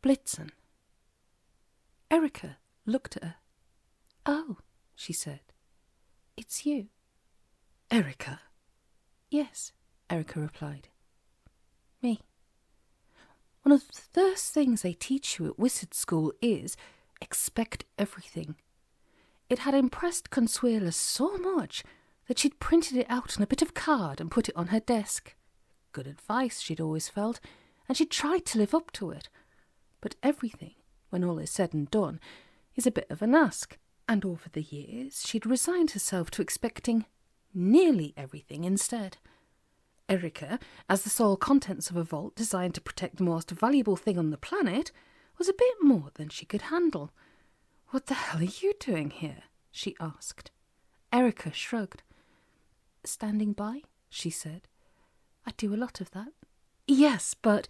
Blitzen. Erica looked at her. "Oh," she said. "It's you." "Erica?" "Yes," Erica replied. "Me." One of the first things they teach you at wizard school is expect everything. It had impressed Consuela so much that she'd printed it out on a bit of card and put it on her desk. Good advice, she'd always felt, and she'd tried to live up to it. But everything, when all is said and done, is a bit of an ask, and over the years she'd resigned herself to expecting nearly everything instead. Erica, as the sole contents of a vault designed to protect the most valuable thing on the planet, was a bit more than she could handle. "What the hell are you doing here?" she asked. Erica shrugged. "Standing by," she said. "I do a lot of that." "Yes, but—"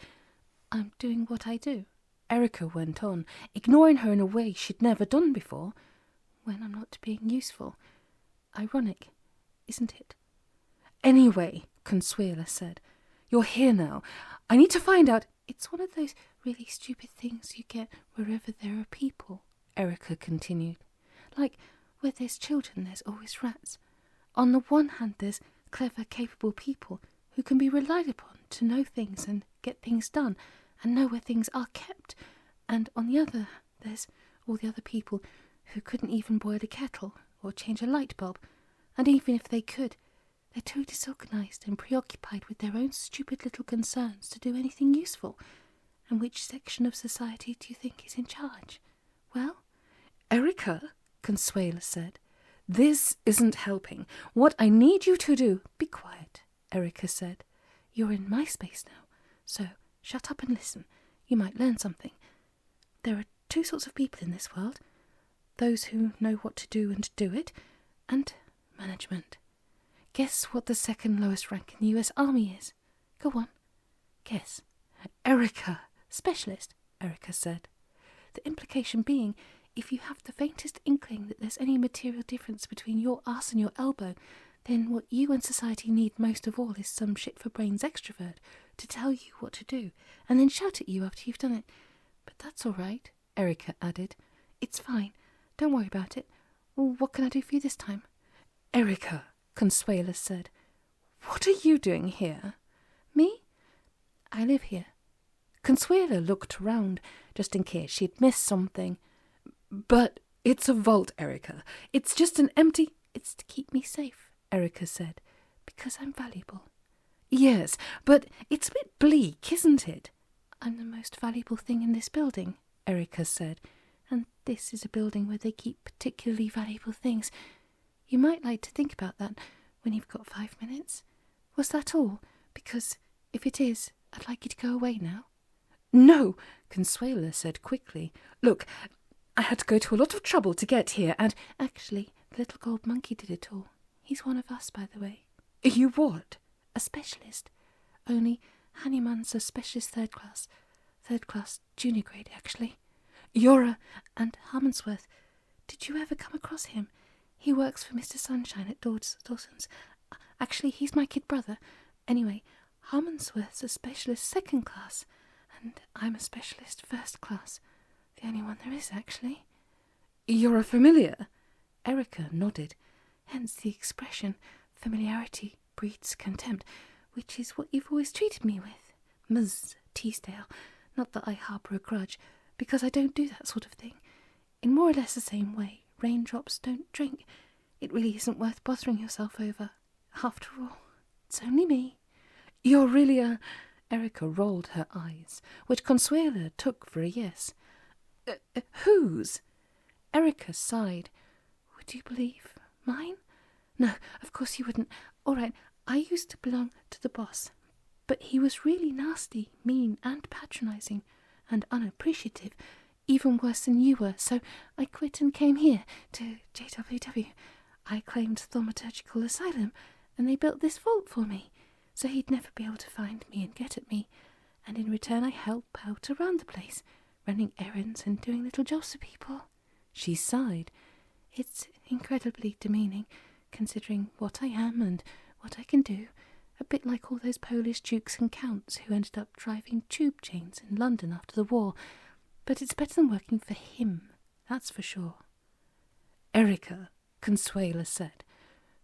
"I'm doing what I do," Erica went on, ignoring her in a way she'd never done before. "When I'm not being useful. Ironic, isn't it?" "Anyway," Consuela said, "you're here now. I need to find out—" "It's one of those really stupid things you get wherever there are people," Erica continued. "Like, where there's children, there's always rats. On the one hand, there's clever, capable people who can be relied upon to know things and get things done and know where things are kept. And on the other, there's all the other people who couldn't even boil a kettle or change a light bulb. And even if they could, they're too disorganized and preoccupied with their own stupid little concerns to do anything useful. And which section of society do you think is in charge? Well?" "Erica," Consuela said, "this isn't helping. What I need you to do—" "Be quiet," Erica said. "You're in my space now, so shut up and listen. You might learn something. There are two sorts of people in this world. Those who know what to do and do it, and management. Guess what the second lowest rank in the US Army is? Go on. Guess." "Erica." "Specialist," Erica said. "The implication being, if you have the faintest inkling that there's any material difference between your arse and your elbow, then what you and society need most of all is some shit-for-brains extrovert to tell you what to do, and then shout at you after you've done it. But that's all right," Erica added. "It's fine. Don't worry about it. Well, what can I do for you this time?" "Erica," Consuela said, "what are you doing here?" "Me? I live here." Consuela looked around, just in case she'd missed something. "But it's a vault, Erica. It's just an empty—" "It's to keep me safe," Erica said, "because I'm valuable." "Yes, but it's a bit bleak, isn't it?" "I'm the most valuable thing in this building," Erica said, "and this is a building where they keep particularly valuable things. You might like to think about that when you've got 5 minutes. Was that all? Because if it is, I'd like you to go away now." "No," Consuela said quickly. "Look, I had to go to a lot of trouble to get here, and—" "Actually, the little gold monkey did it all. He's one of us, by the way." "You what?" "A specialist. Only Ahriman's a specialist third class. Third class junior grade, actually." "You're a—" "And Harmonsworth. Did you ever come across him? He works for Mr. Sunshine at Dawson's. Actually, he's my kid brother. Anyway, Harmonsworth's a specialist second class, and I'm a specialist first class. The only one there is, actually." "You're a familiar?" Erica nodded. "Hence the expression, familiarity breeds contempt, which is what you've always treated me with. Ms. Teasdale. Not that I harbour a grudge, because I don't do that sort of thing. In more or less the same way, raindrops don't drink. It really isn't worth bothering yourself over. After all, it's only me." "You're really a—" Erica rolled her eyes, which Consuela took for a yes. Whose?" Erica sighed. "Would you believe mine? No, of course you wouldn't. All right, I used to belong to the boss, but he was really nasty, mean, and patronising, and unappreciative, even worse than you were, so I quit and came here to JWW. I claimed thaumaturgical asylum, and they built this vault for me, so he'd never be able to find me and get at me, and in return I help out around the place, running errands and doing little jobs for people." She sighed. "It's incredibly demeaning, considering what I am and what I can do, a bit like all those Polish dukes and counts who ended up driving tube chains in London after the war. But it's better than working for him, that's for sure. Erica, Consuela said.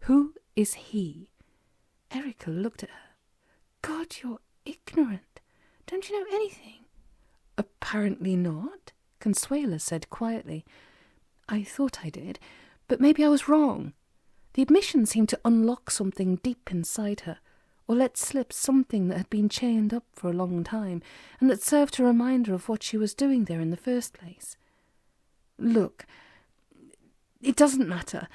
Who is he? Erica looked at her. God, you're ignorant. Don't you know anything? Apparently not, Consuela said quietly. I thought I did, but maybe I was wrong. The admission seemed to unlock something deep inside her, or let slip something that had been chained up for a long time, and that served to remind her of what she was doing there in the first place. Look, it doesn't matter.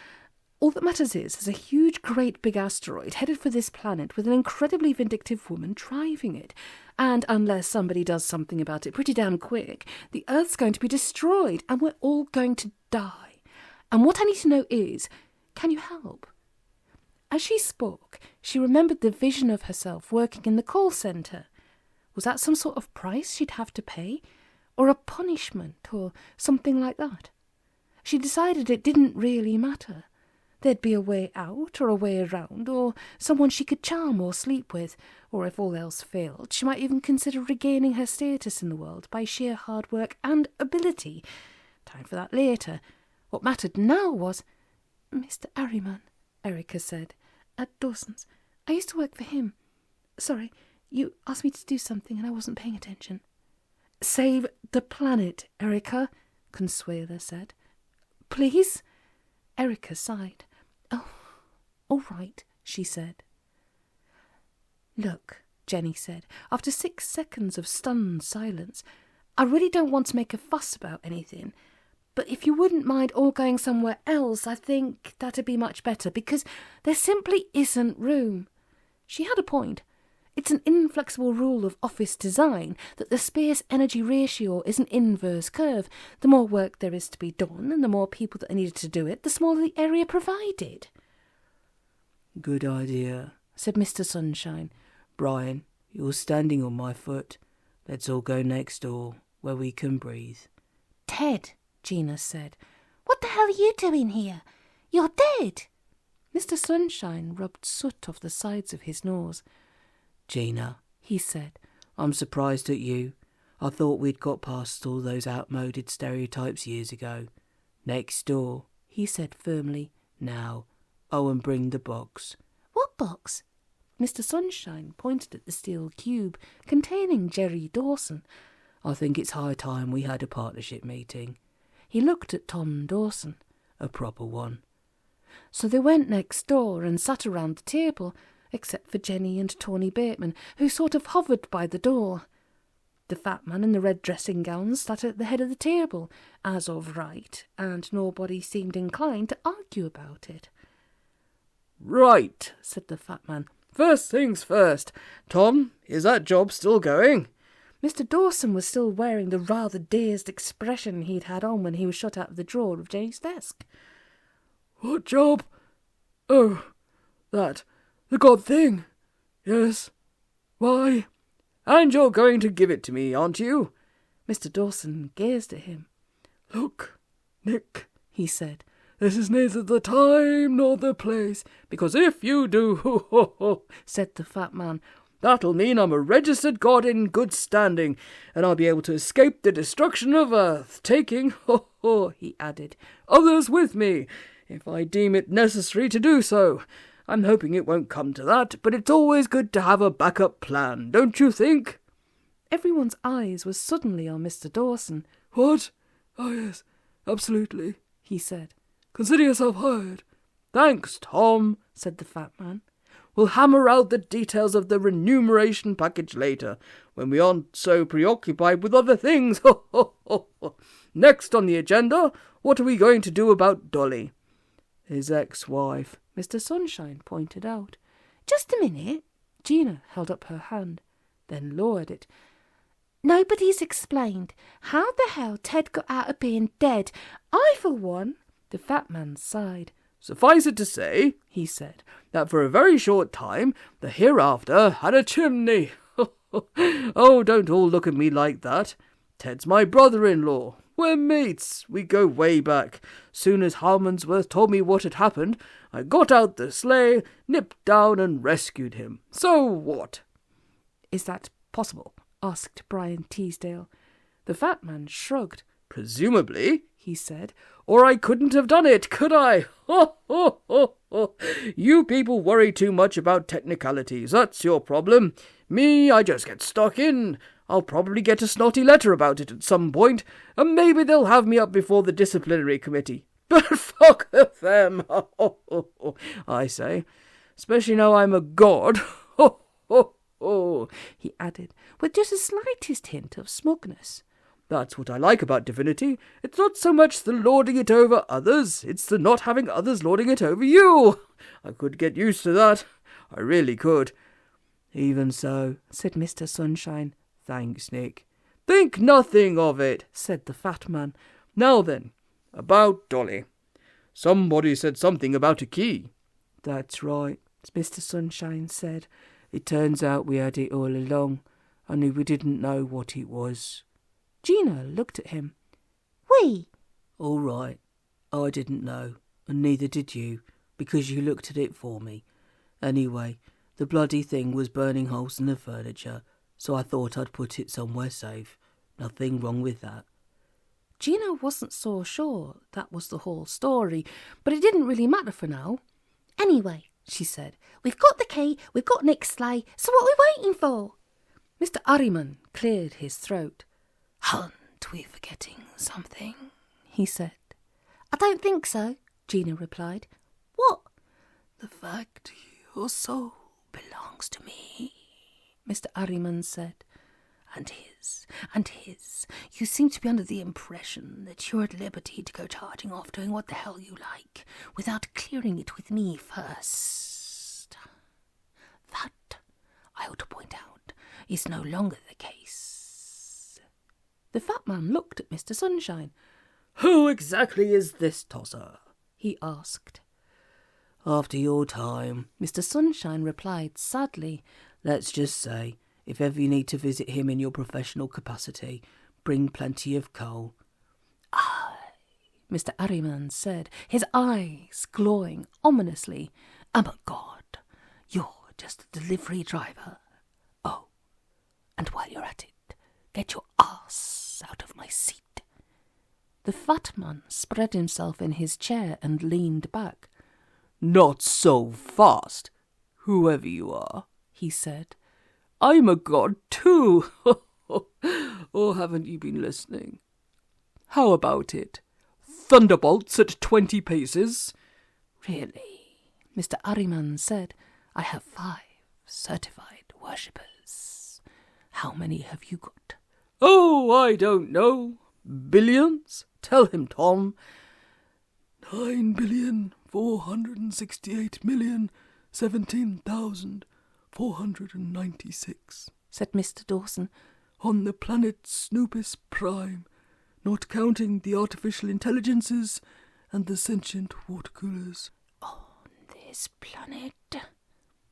All that matters is there's a huge, great big asteroid headed for this planet with an incredibly vindictive woman driving it. And unless somebody does something about it pretty damn quick, the Earth's going to be destroyed and we're all going to die. And what I need to know is, can you help? As she spoke, she remembered the vision of herself working in the call centre. Was that some sort of price she'd have to pay? Or a punishment, or something like that? She decided it didn't really matter. There'd be a way out or a way around, or someone she could charm or sleep with, or if all else failed, she might even consider regaining her status in the world by sheer hard work and ability. Time for that later. What mattered now was... Mr. Ahriman, Erica said, at Dawson's. I used to work for him. Sorry, you asked me to do something and I wasn't paying attention. Save the planet, Erica, Consuela said. Please? Erica sighed. Oh, all right, she said. Look, Jenny said, after 6 seconds of stunned silence, I really don't want to make a fuss about anything, but if you wouldn't mind all going somewhere else, I think that'd be much better, because there simply isn't room. She had a point. It's an inflexible rule of office design that the space-energy ratio is an inverse curve. The more work there is to be done, and the more people that are needed to do it, the smaller the area provided. Good idea, said Mr. Sunshine. Brian, you're standing on my foot. Let's all go next door, where we can breathe. Ted, Gina said. What the hell are you doing here? You're dead. Mr. Sunshine rubbed soot off the sides of his nose. Gina, he said, I'm surprised at you. I thought we'd got past all those outmoded stereotypes years ago. Next door, he said firmly. Now, and bring the box. What box? Mr. Sunshine pointed at the steel cube containing Jerry Dawson. I think it's high time we had a partnership meeting. He looked at Tom Dawson. A proper one. So they went next door and sat around the table, except for Jenny and Tony Bateman, who sort of hovered by the door. The fat man in the red dressing gown sat at the head of the table, as of right, and nobody seemed inclined to argue about it. Right, said the fat man. First things first. Tom, is that job still going? Mr. Dawson was still wearing the rather dazed expression he'd had on when he was shut out of the drawer of Jenny's desk. What job? Oh, that. The God thing. Yes. Why? And you're going to give it to me, aren't you? Mr. Dawson gazed at him. Look, Nick, he said, this is neither the time nor the place, because if you do, said the fat man, that'll mean I'm a registered god in good standing, and I'll be able to escape the destruction of Earth, taking, he added, others with me, if I deem it necessary to do so. I'm hoping it won't come to that, but it's always good to have a backup plan, don't you think? Everyone's eyes were suddenly on Mr. Dawson. What? Oh, yes, absolutely, he said. Consider yourself hired. Thanks, Tom, said the fat man. We'll hammer out the details of the remuneration package later, when we aren't so preoccupied with other things. Next on the agenda, what are we going to do about Dolly? His ex-wife, Mr. Sunshine pointed out. Just a minute. Gina held up her hand, then lowered it. Nobody's explained how the hell Ted got out of being dead. I, for one... The fat man sighed. Suffice it to say, he said, that for a very short time the hereafter had a chimney. Oh, don't all look at me like that. Ted's my brother-in-law. We're mates. We go way back. Soon as Harmansworth told me what had happened, I got out the sleigh, nipped down and rescued him. So what? Is that possible? Asked Brian Teasdale. The fat man shrugged. "Presumably," he said, "or I couldn't have done it, could I? Ho, ho, ho, ho. You people worry too much about technicalities. That's your problem. Me, I just get stuck in. I'll probably get a snotty letter about it at some point, and maybe they'll have me up before the disciplinary committee. But fuck them, ho, ho, ho, ho, I say. Especially now I'm a god. Ho, ho, ho," he added, with just the slightest hint of smugness. "That's what I like about divinity. It's not so much the lording it over others, it's the not having others lording it over you. I could get used to that. I really could." "Even so," said Mr. Sunshine. "Thanks, Nick." "Think nothing of it," said the fat man. "Now then, about Dolly. Somebody said something about a key." "That's right," Mr. Sunshine said. "It turns out we had it all along, only we didn't know what it was." Gina looked at him. "We?" "All right. I didn't know, and neither did you, because you looked at it for me. Anyway, the bloody thing was burning holes in the furniture, so I thought I'd put it somewhere safe. Nothing wrong with that." Gina wasn't so sure that was the whole story, but it didn't really matter for now. "Anyway," she said, "we've got the key, we've got Nick's sleigh, so what are we waiting for?" Mr. Ahriman cleared his throat. "Aren't we forgetting something?" he said. "I don't think so," Gina replied. "What?" "The fact your soul belongs to me," Mr. Ahriman said. And his. You seem to be under the impression that you're at liberty to go charging off doing what the hell you like, without clearing it with me first. That, I ought to point out, is no longer the case." The fat man looked at Mr. Sunshine. "Who exactly is this tosser?" he asked. "After your time," Mr. Sunshine replied sadly. "Let's just say, if ever you need to visit him in your professional capacity, bring plenty of coal." "I," Mr. Ahriman said, his eyes glowing ominously, "am a god. You're just a delivery driver. Oh, and while you're at it, get your ass out of my seat." The fat man spread himself in his chair and leaned back. "Not so fast, whoever you are," he said. "I'm a god too. Or haven't you been listening? How about it? Thunderbolts at 20 paces? Really, Mr. Ahriman said, I have 5 certified worshippers. How many have you got? Oh, I don't know. Billions? Tell him, Tom. 9,468,017,496, said Mr. Dawson, on the planet Snoopus Prime, not counting the artificial intelligences and the sentient water coolers. On this planet?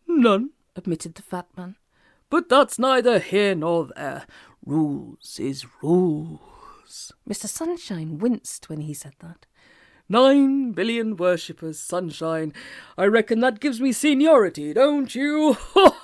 None, admitted the fat man. But that's neither here nor there. Rules is rules. Mr. Sunshine winced when he said that. 9 billion worshippers, Sunshine. I reckon that gives me seniority, don't you?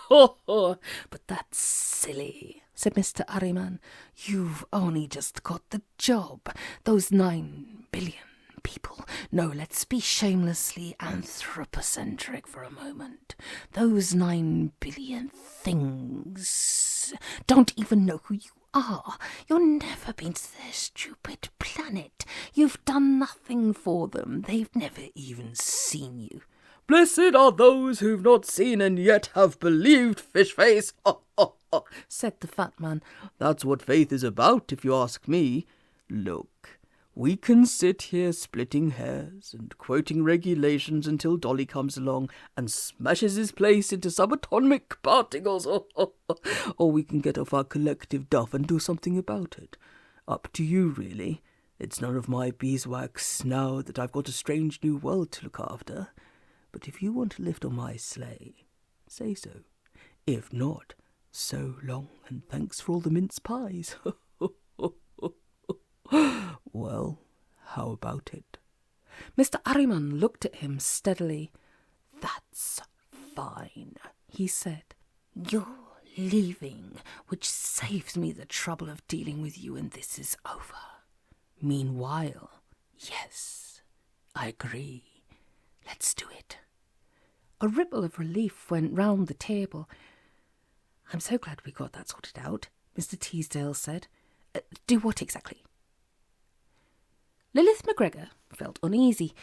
But that's silly, said Mr. Ahriman. You've only just got the job. Those 9 billion people. No, let's be shamelessly anthropocentric for a moment. Those 9 billion things don't even know who you are. You've never been to their stupid planet. You've done nothing for them. They've never even seen you. Blessed are those who've not seen and yet have believed, fish-face, said the fat man. That's what faith is about, if you ask me. Look, we can sit here splitting hairs and quoting regulations until Dolly comes along and smashes his place into subatomic particles, or we can get off our collective duff and do something about it. Up to you, really. It's none of my beeswax now that I've got a strange new world to look after. But if you want to lift on my sleigh, say so. If not, so long, and thanks for all the mince pies. Well, how about it? Mr. Ahriman looked at him steadily. That's fine, he said. You're leaving, which saves me the trouble of dealing with you when this is over. Meanwhile, yes, I agree. Let's do it. A ripple of relief went round the table. I'm so glad we got that sorted out, Mr. Teasdale said. Do what exactly? Lilith McGregor felt uneasy.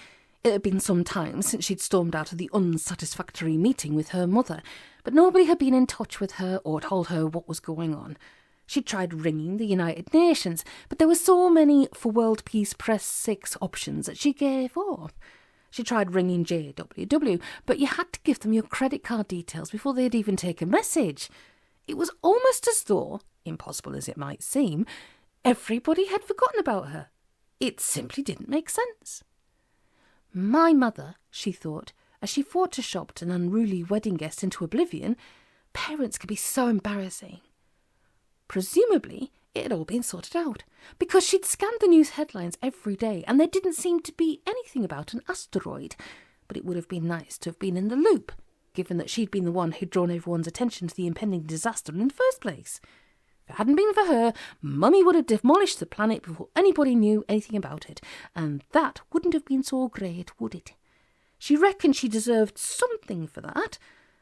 It had been some time since she'd stormed out of the unsatisfactory meeting with her mother, but nobody had been in touch with her or told her what was going on. She'd tried ringing the United Nations, but there were so many for World Peace Press 6 options that she gave up. She tried ringing JWW, but you had to give them your credit card details before they'd even take a message. It was almost as though, impossible as it might seem, everybody had forgotten about her. It simply didn't make sense. My mother, she thought, as she photoshopped an unruly wedding guest into oblivion, parents could be so embarrassing. Presumably, it had all been sorted out, because she'd scanned the news headlines every day and there didn't seem to be anything about an asteroid. But it would have been nice to have been in the loop, given that she'd been the one who'd drawn everyone's attention to the impending disaster in the first place. If it hadn't been for her, Mummy would have demolished the planet before anybody knew anything about it, and that wouldn't have been so great, would it? She reckoned she deserved something for that.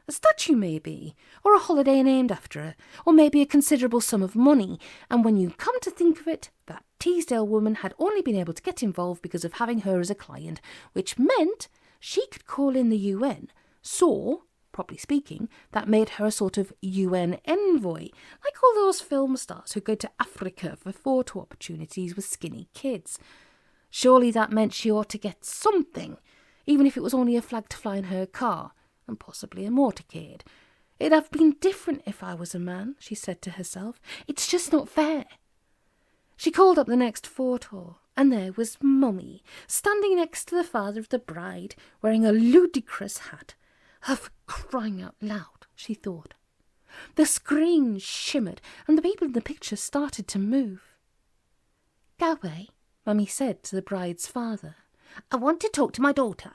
A statue, maybe, or a holiday named after her, or maybe a considerable sum of money, and when you come to think of it, that Teasdale woman had only been able to get involved because of having her as a client, which meant she could call in the UN, so, properly speaking, that made her a sort of UN envoy, like all those film stars who go to Africa for photo opportunities with skinny kids. Surely that meant she ought to get something, even if it was only a flag to fly in her car, and possibly a motorcade. It'd have been different if I was a man, she said to herself. It's just not fair. She called up the next photo, and there was Mummy, standing next to the father of the bride, wearing a ludicrous hat. For crying out loud, she thought. The screen shimmered, and the people in the picture started to move. Go away, Mummy said to the bride's father. I want to talk to my daughter.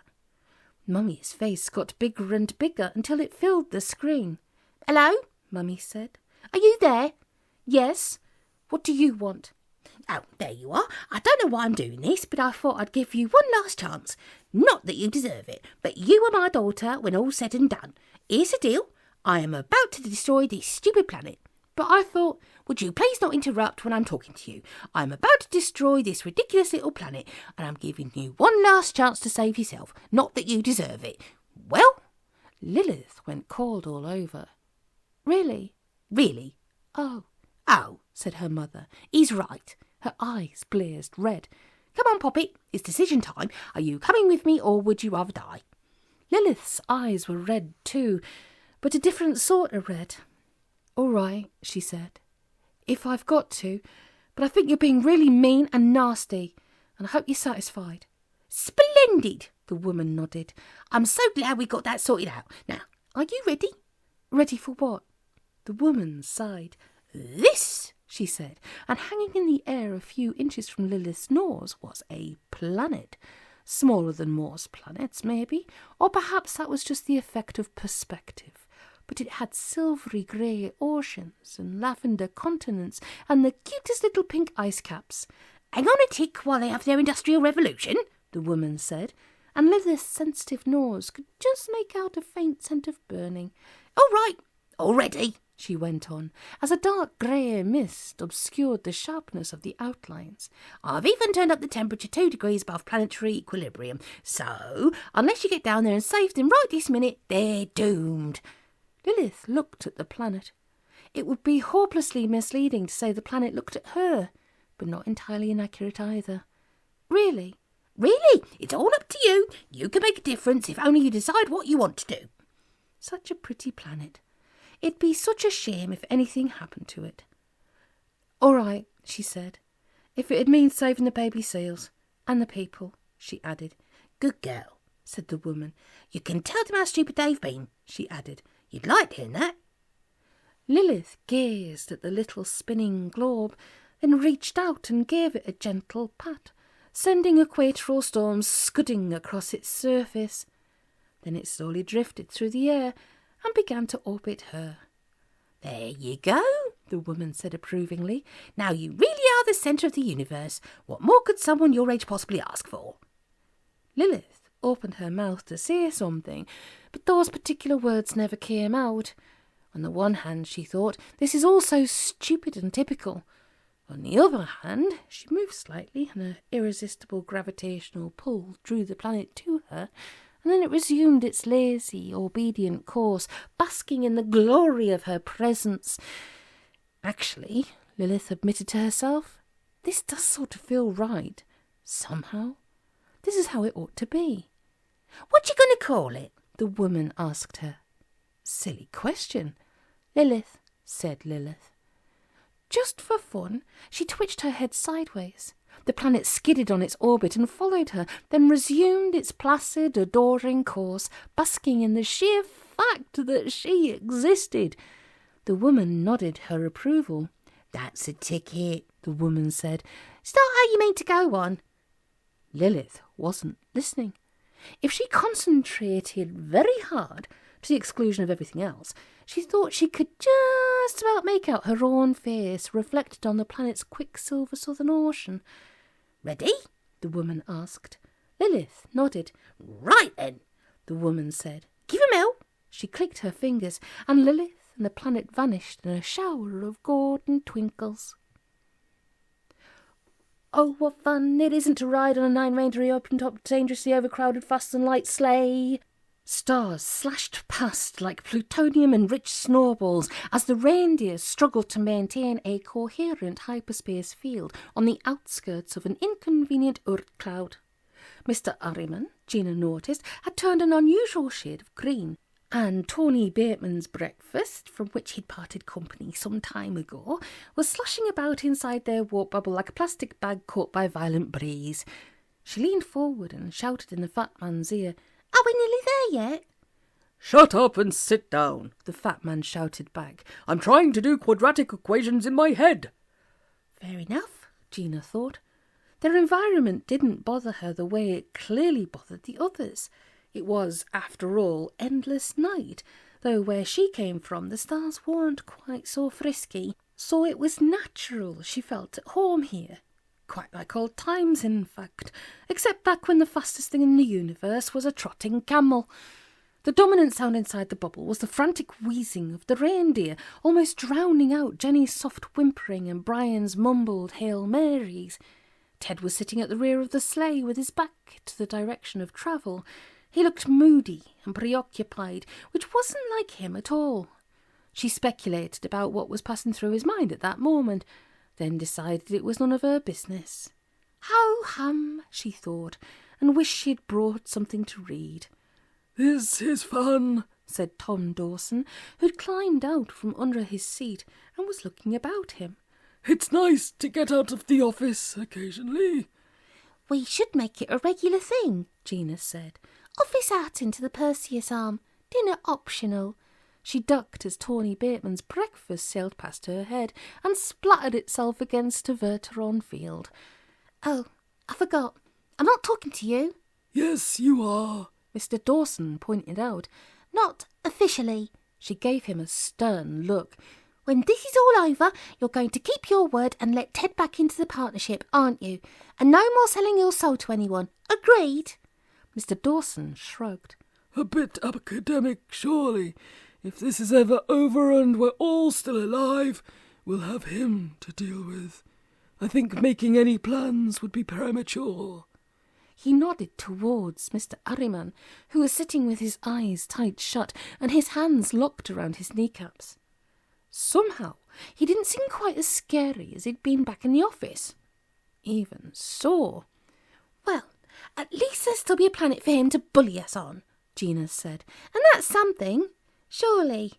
Mummy's face got bigger and bigger until it filled the screen. Hello, Mummy said. Are you there? Yes. What do you want? Oh, there you are. I don't know why I'm doing this, but I thought I'd give you one last chance. Not that you deserve it, but you are my daughter when all's said and done. Here's the deal. I am about to destroy this stupid planet. But I thought, would you please not interrupt when I'm talking to you? I'm about to destroy this ridiculous little planet, and I'm giving you one last chance to save yourself. Not that you deserve it. Well, Lilith went cold all over. Really? Really? Oh, said her mother. He's right. Her eyes blazed red. Come on, Poppy, it's decision time. Are you coming with me, or would you rather die? Lilith's eyes were red too, but a different sort of red. All right, she said, if I've got to, but I think you're being really mean and nasty, and I hope you're satisfied. Splendid, the woman nodded. I'm so glad we got that sorted out. Now, are you ready? Ready for what? The woman sighed. This, she said, and hanging in the air a few inches from Lilith's nose was a planet. Smaller than most planets, maybe, or perhaps that was just the effect of perspective. But it had silvery grey oceans and lavender continents and the cutest little pink ice caps. Hang on a tick while they have their industrial revolution, the woman said, and Lilith's sensitive nose could just make out a faint scent of burning. All right, all ready, she went on, as a dark grey mist obscured the sharpness of the outlines. I've even turned up the temperature 2 degrees above planetary equilibrium, so unless you get down there and save them right this minute, they're doomed. Lilith looked at the planet. It would be hopelessly misleading to say the planet looked at her, but not entirely inaccurate either. Really? Really? It's all up to you. You can make a difference if only you decide what you want to do. Such a pretty planet. It'd be such a shame if anything happened to it. All right, she said. If it'd mean saving the baby seals. And the people, she added. Good girl, said the woman. You can tell them how stupid they've been, she added. You'd like hearing that? Lilith gazed at the little spinning globe, then reached out and gave it a gentle pat, sending equatorial storms scudding across its surface. Then it slowly drifted through the air and began to orbit her. There you go, the woman said approvingly. Now you really are the centre of the universe. What more could someone your age possibly ask for? Lilith opened her mouth to say something, but those particular words never came out. On the one hand, she thought, this is all so stupid and typical. On the other hand, she moved slightly, and her irresistible gravitational pull drew the planet to her, and then it resumed its lazy, obedient course, basking in the glory of her presence. Actually, Lilith admitted to herself, this does sort of feel right, somehow. This is how it ought to be. What you going to call it? The woman asked her. Silly question. Lilith, said Lilith. Just for fun, she twitched her head sideways. The planet skidded on its orbit and followed her, then resumed its placid, adoring course, basking in the sheer fact that she existed. The woman nodded her approval. That's a ticket, the woman said. Is that how you mean to go on? Lilith wasn't listening. If she concentrated very hard, to the exclusion of everything else, she thought she could just about make out her own face reflected on the planet's quicksilver southern ocean. Ready? The woman asked. Lilith nodded. Right then, the woman said. Give 'em out. She clicked her fingers, and Lilith and the planet vanished in a shower of golden twinkles. Oh, what fun it isn't to ride on a nine-rangery open-top, dangerously overcrowded, fast and light sleigh. Stars slashed past like plutonium-enriched snowballs as the reindeer struggled to maintain a coherent hyperspace field on the outskirts of an inconvenient Oort cloud. Mr. Ahriman, Gina noticed, had turned an unusual shade of green, and Tony Bateman's breakfast, from which he'd parted company some time ago, was sloshing about inside their warp bubble like a plastic bag caught by a violent breeze. She leaned forward and shouted in the fat man's ear, Are we nearly there yet? Shut up and sit down, the fat man shouted back. I'm trying to do quadratic equations in my head. Fair enough, Gina thought. Their environment didn't bother her the way it clearly bothered the others. It was, after all, endless night, though where she came from the stars weren't quite so frisky, so it was natural she felt at home here. Quite like old times, in fact, except back when the fastest thing in the universe was a trotting camel. The dominant sound inside the bubble was the frantic wheezing of the reindeer, almost drowning out Jenny's soft whimpering and Brian's mumbled Hail Marys. Ted was sitting at the rear of the sleigh with his back to the direction of travel. He looked moody and preoccupied, which wasn't like him at all. She speculated about what was passing through his mind at that moment, then decided it was none of her business. Ho-hum, she thought, and wished she had brought something to read. This is fun, said Tom Dawson, who'd climbed out from under his seat and was looking about him. It's nice to get out of the office occasionally. We should make it a regular thing, Gina said. Office out into the Perseus arm, dinner optional. She ducked as Tony Bateman's breakfast sailed past her head and splattered itself against a Verteron field. Oh, I forgot. I'm not talking to you. Yes, you are, Mr. Dawson pointed out. Not officially. She gave him a stern look. When this is all over, you're going to keep your word and let Ted back into the partnership, aren't you? And no more selling your soul to anyone. Agreed? Mr. Dawson shrugged. A bit academic, surely. If this is ever over and we're all still alive, we'll have him to deal with. I think making any plans would be premature. He nodded towards Mr. Ahriman, who was sitting with his eyes tight shut and his hands locked around his kneecaps. Somehow, he didn't seem quite as scary as he'd been back in the office. Even so. Well, at least there'll still be a planet for him to bully us on, Gina said. And that's something, surely.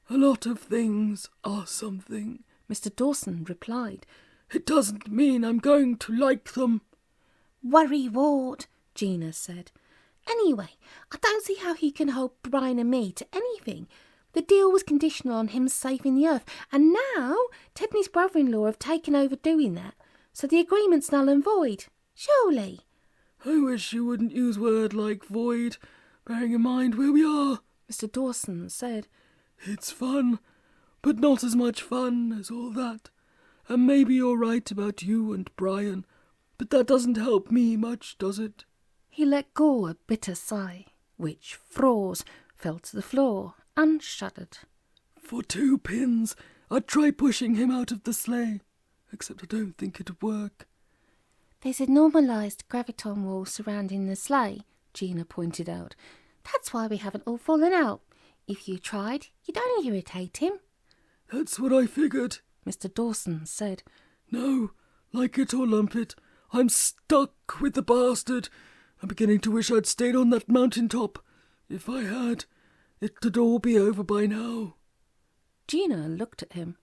A lot of things are something, Mr. Dawson replied. It doesn't mean I'm going to like them. Worry wart, Gina said. Anyway, I don't see how he can hold Brian and me to anything. The deal was conditional on him saving the Earth, and now Ted and his brother-in-law have taken over doing that, so the agreement's null and void, surely. I wish you wouldn't use words like void, bearing in mind where we are, Mr. Dawson said. It's fun, but not as much fun as all that. And maybe you're right about you and Brian, but that doesn't help me much, does it? He let go a bitter sigh, which froze, fell to the floor, and shuddered. For 2 pins, I'd try pushing him out of the sleigh, except I don't think it'd work. There's a normalised graviton wall surrounding the sleigh, Gina pointed out. That's why we haven't all fallen out. If you tried, you'd only irritate him. That's what I figured, Mr. Dawson said. No, like it or lump it, I'm stuck with the bastard. I'm beginning to wish I'd stayed on that mountain top. If I had, it'd all be over by now. Gina looked at him.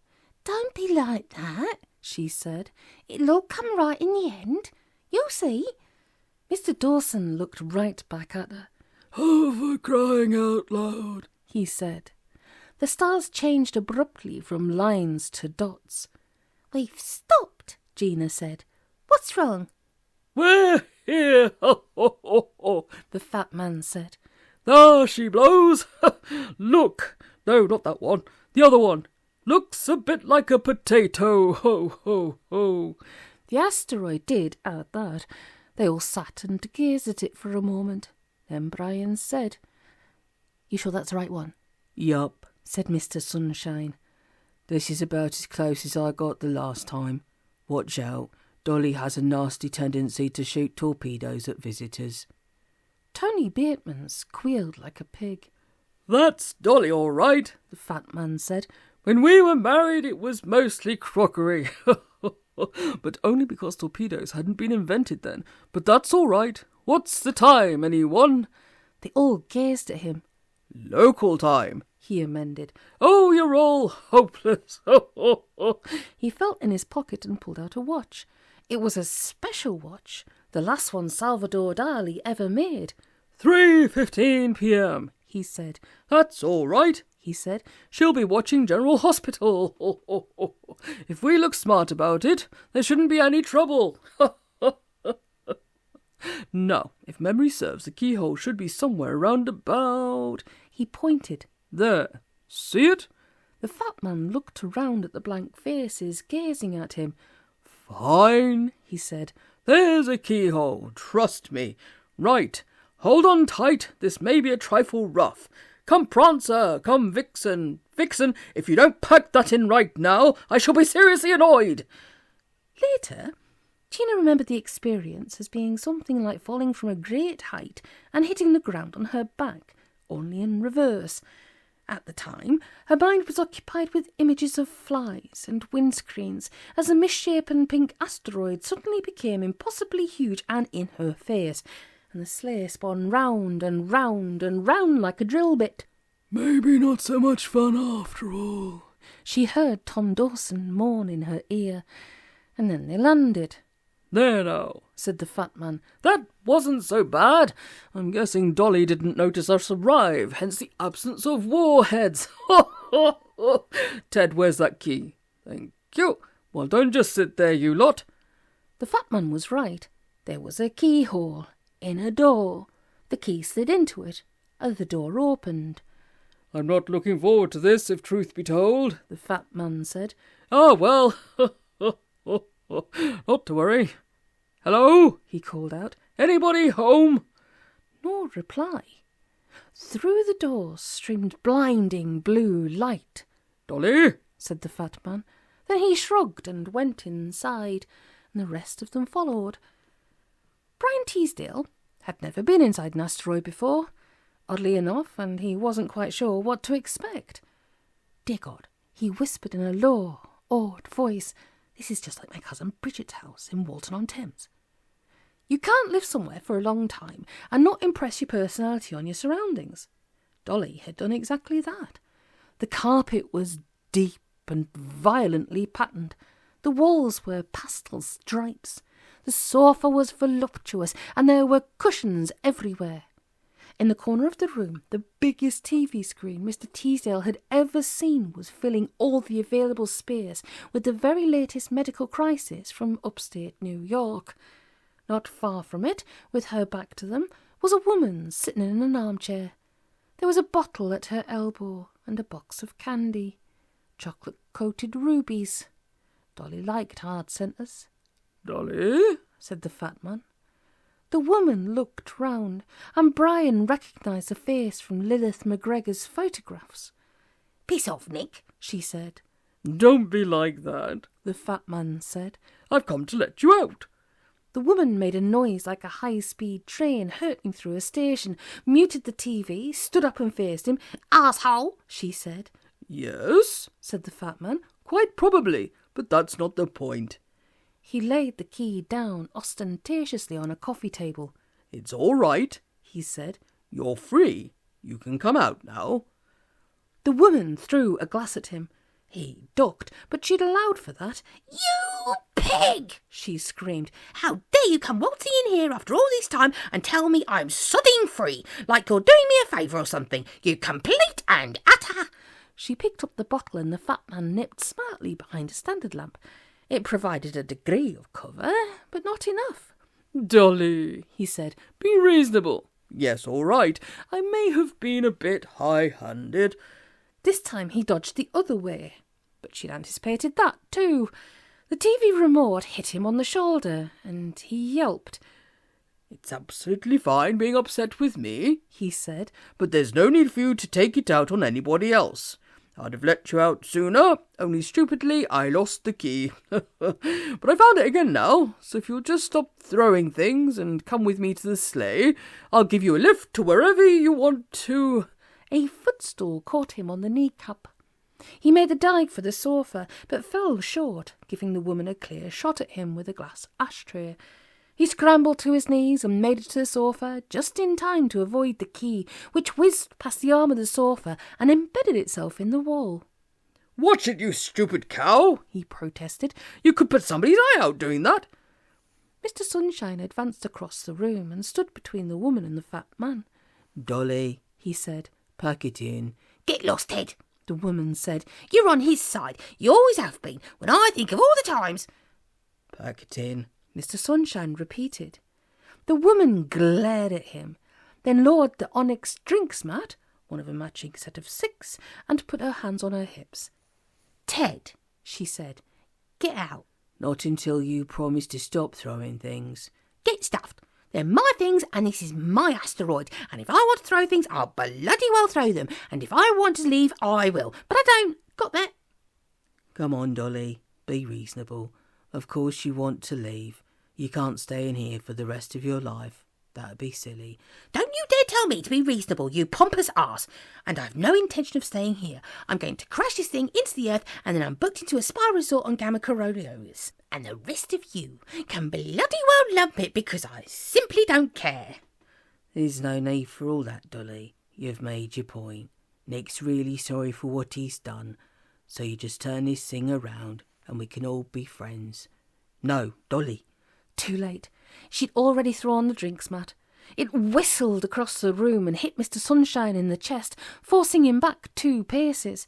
Don't be like that, she said. It'll all come right in the end. You'll see. Mr. Dawson looked right back at her. Oh, for crying out loud, he said. The stars changed abruptly from lines to dots. We've stopped, Gina said. What's wrong? We're here, ho, ho, ho, ho, the fat man said. There she blows. Look. No, not that one. The other one. Looks a bit like a potato. Ho, ho, ho. The asteroid did at that. They all sat and gazed at it for a moment. Then Brian said, You sure that's the right one? Yup, said Mr. Sunshine. This is about as close as I got the last time. Watch out. Dolly has a nasty tendency to shoot torpedoes at visitors. Tony Bateman squealed like a pig. That's Dolly, all right, the fat man said. When we were married, it was mostly crockery. But only because torpedoes hadn't been invented then. But that's all right. What's the time, anyone? They all gazed at him. Local time, he amended. Oh, you're all hopeless. He felt in his pocket and pulled out a watch. It was a special watch, the last one Salvador Dali ever made. 3:15 p.m, he said. That's all right, he said. She'll be watching General Hospital. If we look smart about it, there shouldn't be any trouble. Now, if memory serves, the keyhole should be somewhere round about... He pointed. There. See it? The fat man looked around at the blank faces gazing at him. Fine, he said. There's a keyhole, trust me. Right, hold on tight, this may be a trifle rough. Come Prancer, come Vixen. Vixen, if you don't pack that in right now, I shall be seriously annoyed. Later, Gina remembered the experience as being something like falling from a great height and hitting the ground on her back, only in reverse. At the time, her mind was occupied with images of flies and windscreens as a misshapen pink asteroid suddenly became impossibly huge and in her face, and the sleigh spun round and round and round like a drill bit. Maybe not so much fun after all, she heard Tom Dawson moan in her ear, and then they landed. There now, said the fat man. That wasn't so bad. I'm guessing Dolly didn't notice us arrive, hence the absence of warheads. Ted, where's that key? Thank you. Well, don't just sit there, you lot. The fat man was right. There was a keyhole in a door. The key slid into it, and the door opened. I'm not looking forward to this, if truth be told, the fat man said. Ah, well, not to worry. Hello, he called out. Anybody home? No reply. Through the door streamed blinding blue light. Dolly, said the fat man. Then he shrugged and went inside, and the rest of them followed. Brian Teasdale had never been inside an asteroid before, oddly enough, and he wasn't quite sure what to expect. Dear God, he whispered in a low, awed voice, this is just like my cousin Bridget's house in Walton-on-Thames. You can't live somewhere for a long time and not impress your personality on your surroundings. Dolly had done exactly that. The carpet was deep and violently patterned. The walls were pastel stripes. The sofa was voluptuous, and there were cushions everywhere. In the corner of the room, the biggest TV screen Mr. Teasdale had ever seen was filling all the available space with the very latest medical crisis from upstate New York. Not far from it, with her back to them, was a woman sitting in an armchair. There was a bottle at her elbow and a box of candy. chocolate-coated rubies. Dolly liked hard centres. "Dolly," said the fat man. The woman looked round, and Brian recognised the face from Lilith McGregor's photographs. "Piss off, Nick," she said. "Don't be like that," the fat man said. "I've come to let you out." The woman made a noise like a high-speed train hurtling through a station, muted the TV, stood up and faced him. "Asshole," she said. "Yes," said the fat man. "quite probably, but that's not the point." He laid the key down ostentatiously on a coffee table. "It's all right," he said. "You're free. You can come out now." The woman threw a glass at him. He ducked, but she'd allowed for that. "You pig!" she screamed. "How dare you come waltzing in here after all this time and tell me I'm sodding free, like you're doing me a favour or something, you complete and utter—" She picked up the bottle and the fat man nipped smartly behind a standard lamp. It provided a degree of cover, but not enough. "Dolly," he said, "be reasonable. Yes, all right, I may have been a bit high-handed." This time he dodged the other way, but she'd anticipated that too. The TV remote hit him on the shoulder, and he yelped. "It's absolutely fine being upset with me," he said, "but there's no need for you to take it out on anybody else. I'd have let you out sooner, only stupidly I lost the key. But I found it again now, so if you'll just stop throwing things and come with me to the sleigh, I'll give you a lift to wherever you want to." A footstool caught him on the kneecap. He made a dive for the sofa, but fell short, giving the woman a clear shot at him with a glass ashtray. He scrambled to his knees and made it to the sofa, just in time to avoid the key, which whizzed past the arm of the sofa and embedded itself in the wall. "Watch it, you stupid cow," he protested. "You could put somebody's eye out doing that." Mr. Sunshine advanced across the room and stood between the woman and the fat man. "Dolly," he said, "pack it in." "Get lost, Ted," the woman said. "You're on his side. You always have been, when I think of all the times—" "Pack it in," Mr. Sunshine repeated. The woman glared at him, then lowered the onyx drinks mat, one of a matching set of 6, and put her hands on her hips. "Ted," she said, "get out." "Not until you promise to stop throwing things." "Get stuffed. They're my things, and this is my asteroid, and if I want to throw things, I'll bloody well throw them, and if I want to leave, I will, but I don't. Got that?" "Come on, Dolly, be reasonable. Of course you want to leave. You can't stay in here for the rest of your life. That'd be silly." "Don't you dare tell me to be reasonable, you pompous arse. And I've no intention of staying here. I'm going to crash this thing into the earth, and then I'm booked into a spa resort on Gamma Coriolis. And the rest of you can bloody well lump it, because I simply don't care." "There's no need for all that, Dolly. You've made your point. Nick's really sorry for what he's done, so you just turn this thing around and we can all be friends." "No, Dolly." Too late. She'd already thrown the drinks mat. It whistled across the room and hit Mr. Sunshine in the chest, forcing him back 2 paces.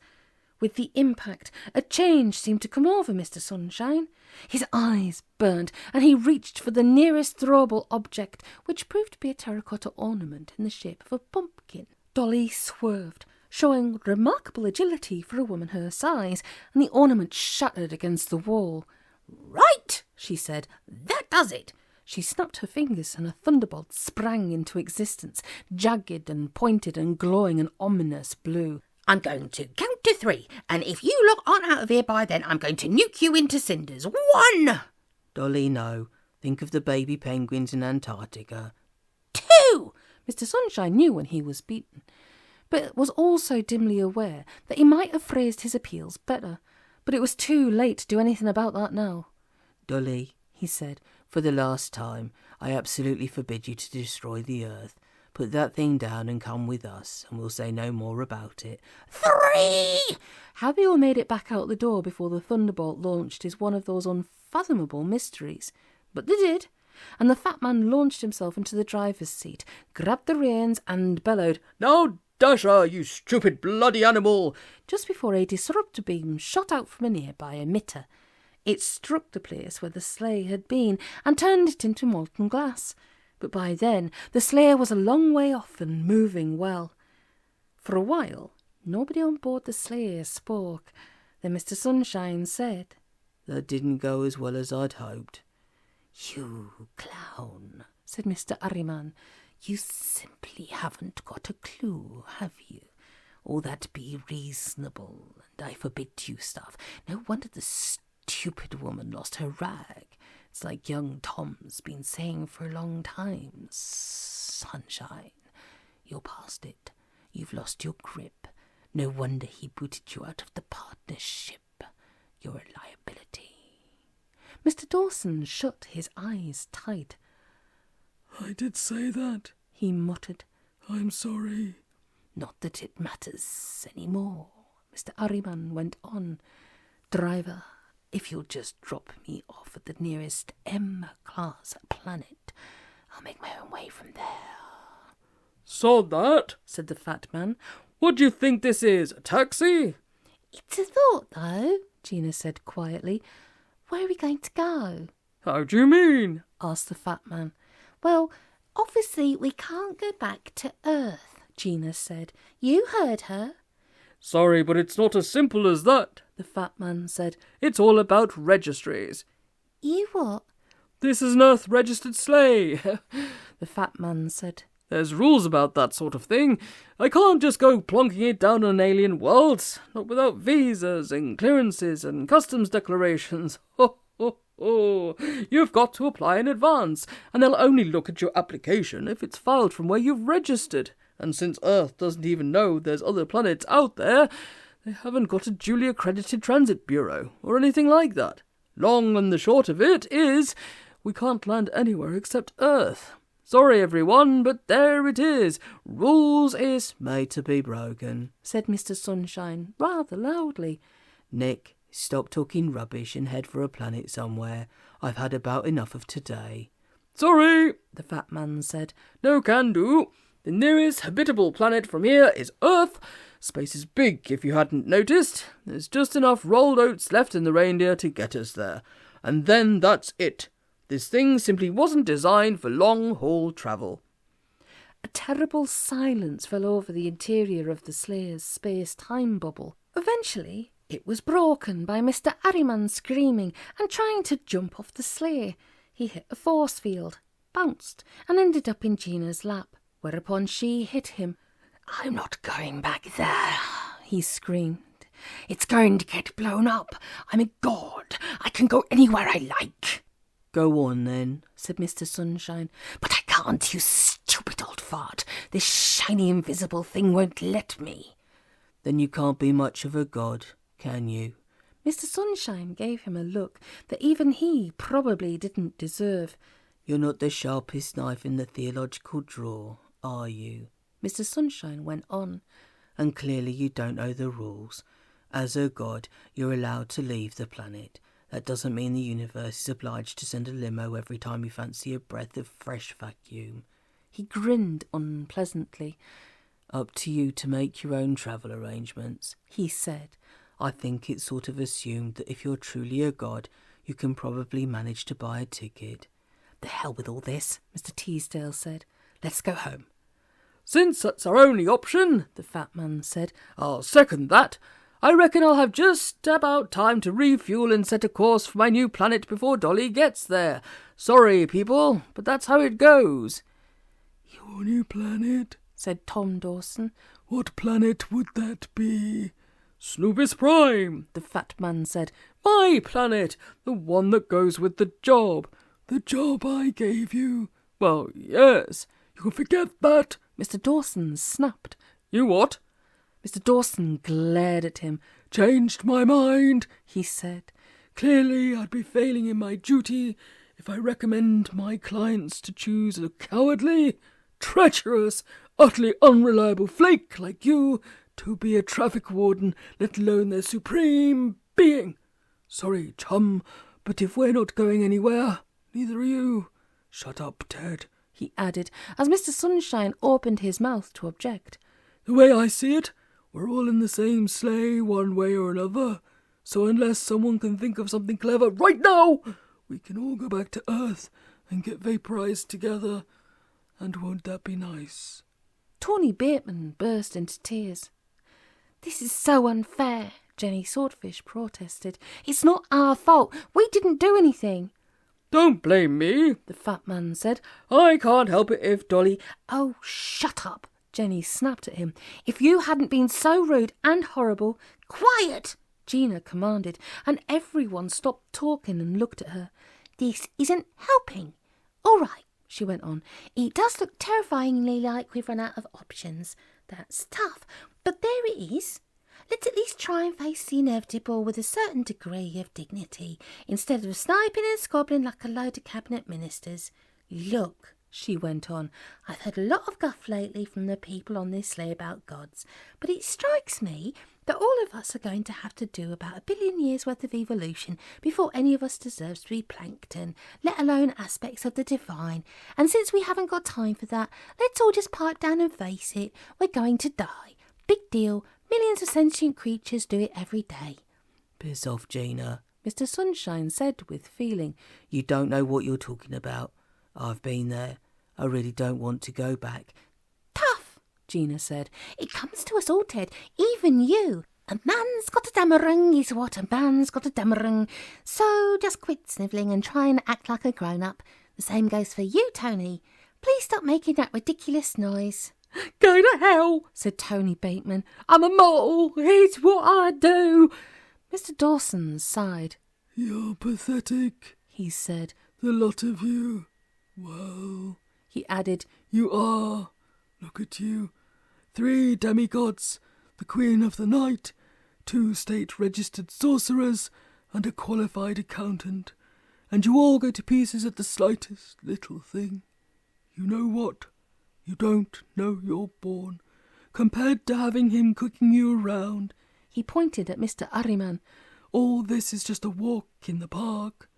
With the impact, a change seemed to come over Mr. Sunshine. His eyes burned, and he reached for the nearest throwable object, which proved to be a terracotta ornament in the shape of a pumpkin. Dolly swerved, showing remarkable agility for a woman her size, and the ornament shattered against the wall. "Right," she said, "that does it." She snapped her fingers and a thunderbolt sprang into existence, jagged and pointed and glowing an ominous blue. "I'm going to count to 3, and if you lot aren't out of here by then, I'm going to nuke you into cinders. 1. "Dolly, no. Think of the baby penguins in Antarctica." 2. Mr. Sunshine knew when he was beaten, but was also dimly aware that he might have phrased his appeals better. But it was too late to do anything about that now. "Dolly," he said, "for the last time, I absolutely forbid you to destroy the earth. Put that thing down and come with us, and we'll say no more about it." 3. How they all made it back out the door before the thunderbolt launched is one of those unfathomable mysteries. But they did, and the fat man launched himself into the driver's seat, grabbed the reins and bellowed, "Now, Dasher, you stupid bloody animal!" just before a disruptor beam shot out from a nearby emitter. It struck the place where the sleigh had been and turned it into molten glass. But by then the sleigh was a long way off and moving well. For a while, nobody on board the sleigh spoke. Then Mr. Sunshine said, "That didn't go as well as I'd hoped." "You clown," said Mr. Ahriman. "You simply haven't got a clue, have you? All that be reasonable, and I forbid you stuff. No wonder the stupid woman lost her rag. It's like young Tom's been saying for a long time. Sunshine, you're past it. You've lost your grip. No wonder he booted you out of the partnership. You're a liability." Mr. Dawson shut his eyes tight. "I did say that," he muttered. "I'm sorry." "Not that it matters any more," Mr. Ahriman went on. "Driver, if you'll just drop me off at the nearest M-class planet, I'll make my own way from there." "So that," said the fat man. "What do you think this is, a taxi?" "It's a thought, though," Gina said quietly. "Where are we going to go?" "How do you mean?" asked the fat man. "Well, obviously we can't go back to Earth," Gina said. "You heard her." "Sorry, but it's not as simple as that," the fat man said. "It's all about registries." "You what?" "This is an Earth-registered sleigh," the fat man said. "There's rules about that sort of thing. I can't just go plonking it down on an alien world, not without visas and clearances and customs declarations. Ho, ho, ho. You've got to apply in advance, and they'll only look at your application if it's filed from where you've registered. And since Earth doesn't even know there's other planets out there, they haven't got a duly accredited transit bureau or anything like that. Long and the short of it is, we can't land anywhere except Earth. Sorry, everyone, but there it is. Rules is made to be broken," said Mr. Sunshine rather loudly. "Nick, stop talking rubbish and head for a planet somewhere. I've had about enough of today." "Sorry," the fat man said. "No can do. The nearest habitable planet from here is Earth. Space is big, if you hadn't noticed. There's just enough rolled oats left in the Reindeer to get us there. And then that's it. This thing simply wasn't designed for long-haul travel." A terrible silence fell over the interior of the Slayer's space-time bubble. Eventually, it was broken by Mr. Ahriman screaming and trying to jump off the sleigh. He hit a force field, bounced, and ended up in Gina's lap, whereupon she hit him. "I'm not going back there," he screamed. "It's going to get blown up. I'm a god. I can go anywhere I like." "Go on, then," said Mr. Sunshine. "But I can't, you stupid old fart. This shiny invisible thing won't let me." "Then you can't be much of a god, can you?" Mr. Sunshine gave him a look that even he probably didn't deserve. "You're not the sharpest knife in the theological drawer, are you?" Mr. Sunshine went on. "And clearly you don't know the rules. As a god, you're allowed to leave the planet. That doesn't mean the universe is obliged to send a limo every time you fancy a breath of fresh vacuum." He grinned unpleasantly. "Up to you to make your own travel arrangements," he said. "I think it's sort of assumed that if you're truly a god, you can probably manage to buy a ticket." "The hell with all this," Mr. Teasdale said. "Let's go home." "Since that's our only option," the fat man said, "I'll second that. I reckon I'll have just about time to refuel and set a course for my new planet before Dolly gets there. Sorry, people, but that's how it goes." "Your new planet?" said Tom Dawson. "What planet would that be?" "Snoopus Prime," the fat man said. "My planet, the one that goes with the job." "The job I gave you?" "Well, yes." "You can forget that," Mr. Dawson snapped. "You what?" Mr. Dawson glared at him. "Changed my mind," he said. "Clearly I'd be failing in my duty if I recommend my clients to choose a cowardly, treacherous, utterly unreliable flake like you to be a traffic warden, let alone their supreme being. Sorry, chum, but if we're not going anywhere, neither are you. Shut up, Ted," he added, as Mr. Sunshine opened his mouth to object. "The way I see it, we're all in the same sleigh one way or another, so unless someone can think of something clever right now, we can all go back to Earth and get vaporized together. And won't that be nice?" Tony Bateman burst into tears. "This is so unfair," Jenny Swordfish protested. "It's not our fault. We didn't do anything." "Don't blame me," the fat man said. "I can't help it if Dolly—" "Oh, shut up," Jenny snapped at him. "If you hadn't been so rude and horrible—" Quiet! Gina commanded, and everyone stopped talking and looked at her. This isn't helping. All right, she went on. It does look terrifyingly like we've run out of options. That's tough, but there it is. Let's at least try and face the inevitable with a certain degree of dignity, instead of sniping and squabbling like a load of cabinet ministers. Look, she went on, I've heard a lot of guff lately from the people on this sleigh about gods, but it strikes me that all of us are going to have to do about 1 billion years' worth of evolution before any of us deserves to be plankton, let alone aspects of the divine. And since we haven't got time for that, let's all just pipe down and face it. We're going to die. Big deal. Millions of sentient creatures do it every day. "Piss off, Gina," Mr. Sunshine said with feeling. "You don't know what you're talking about. I've been there. I really don't want to go back." Tough, Gina said. It comes to us all, Ted, even you. A man's got a damarung is what a man's got a damarung. So just quit snivelling and try and act like a grown-up. The same goes for you, Tony. Please stop making that ridiculous noise. "Go to hell," said Tony Bateman. "I'm a mortal. It's what I do." Mr. Dawson sighed. "You're pathetic," he said. "The lot of you. Well," he added, "you are. Look at you. 3 demigods, the Queen of the Night, 2 state-registered sorcerers, and a qualified accountant. And you all go to pieces at the slightest little thing. You know what? You don't know you're born, compared to having him cooking you around." He pointed at Mr. Ahriman. "All this is just a walk in the park.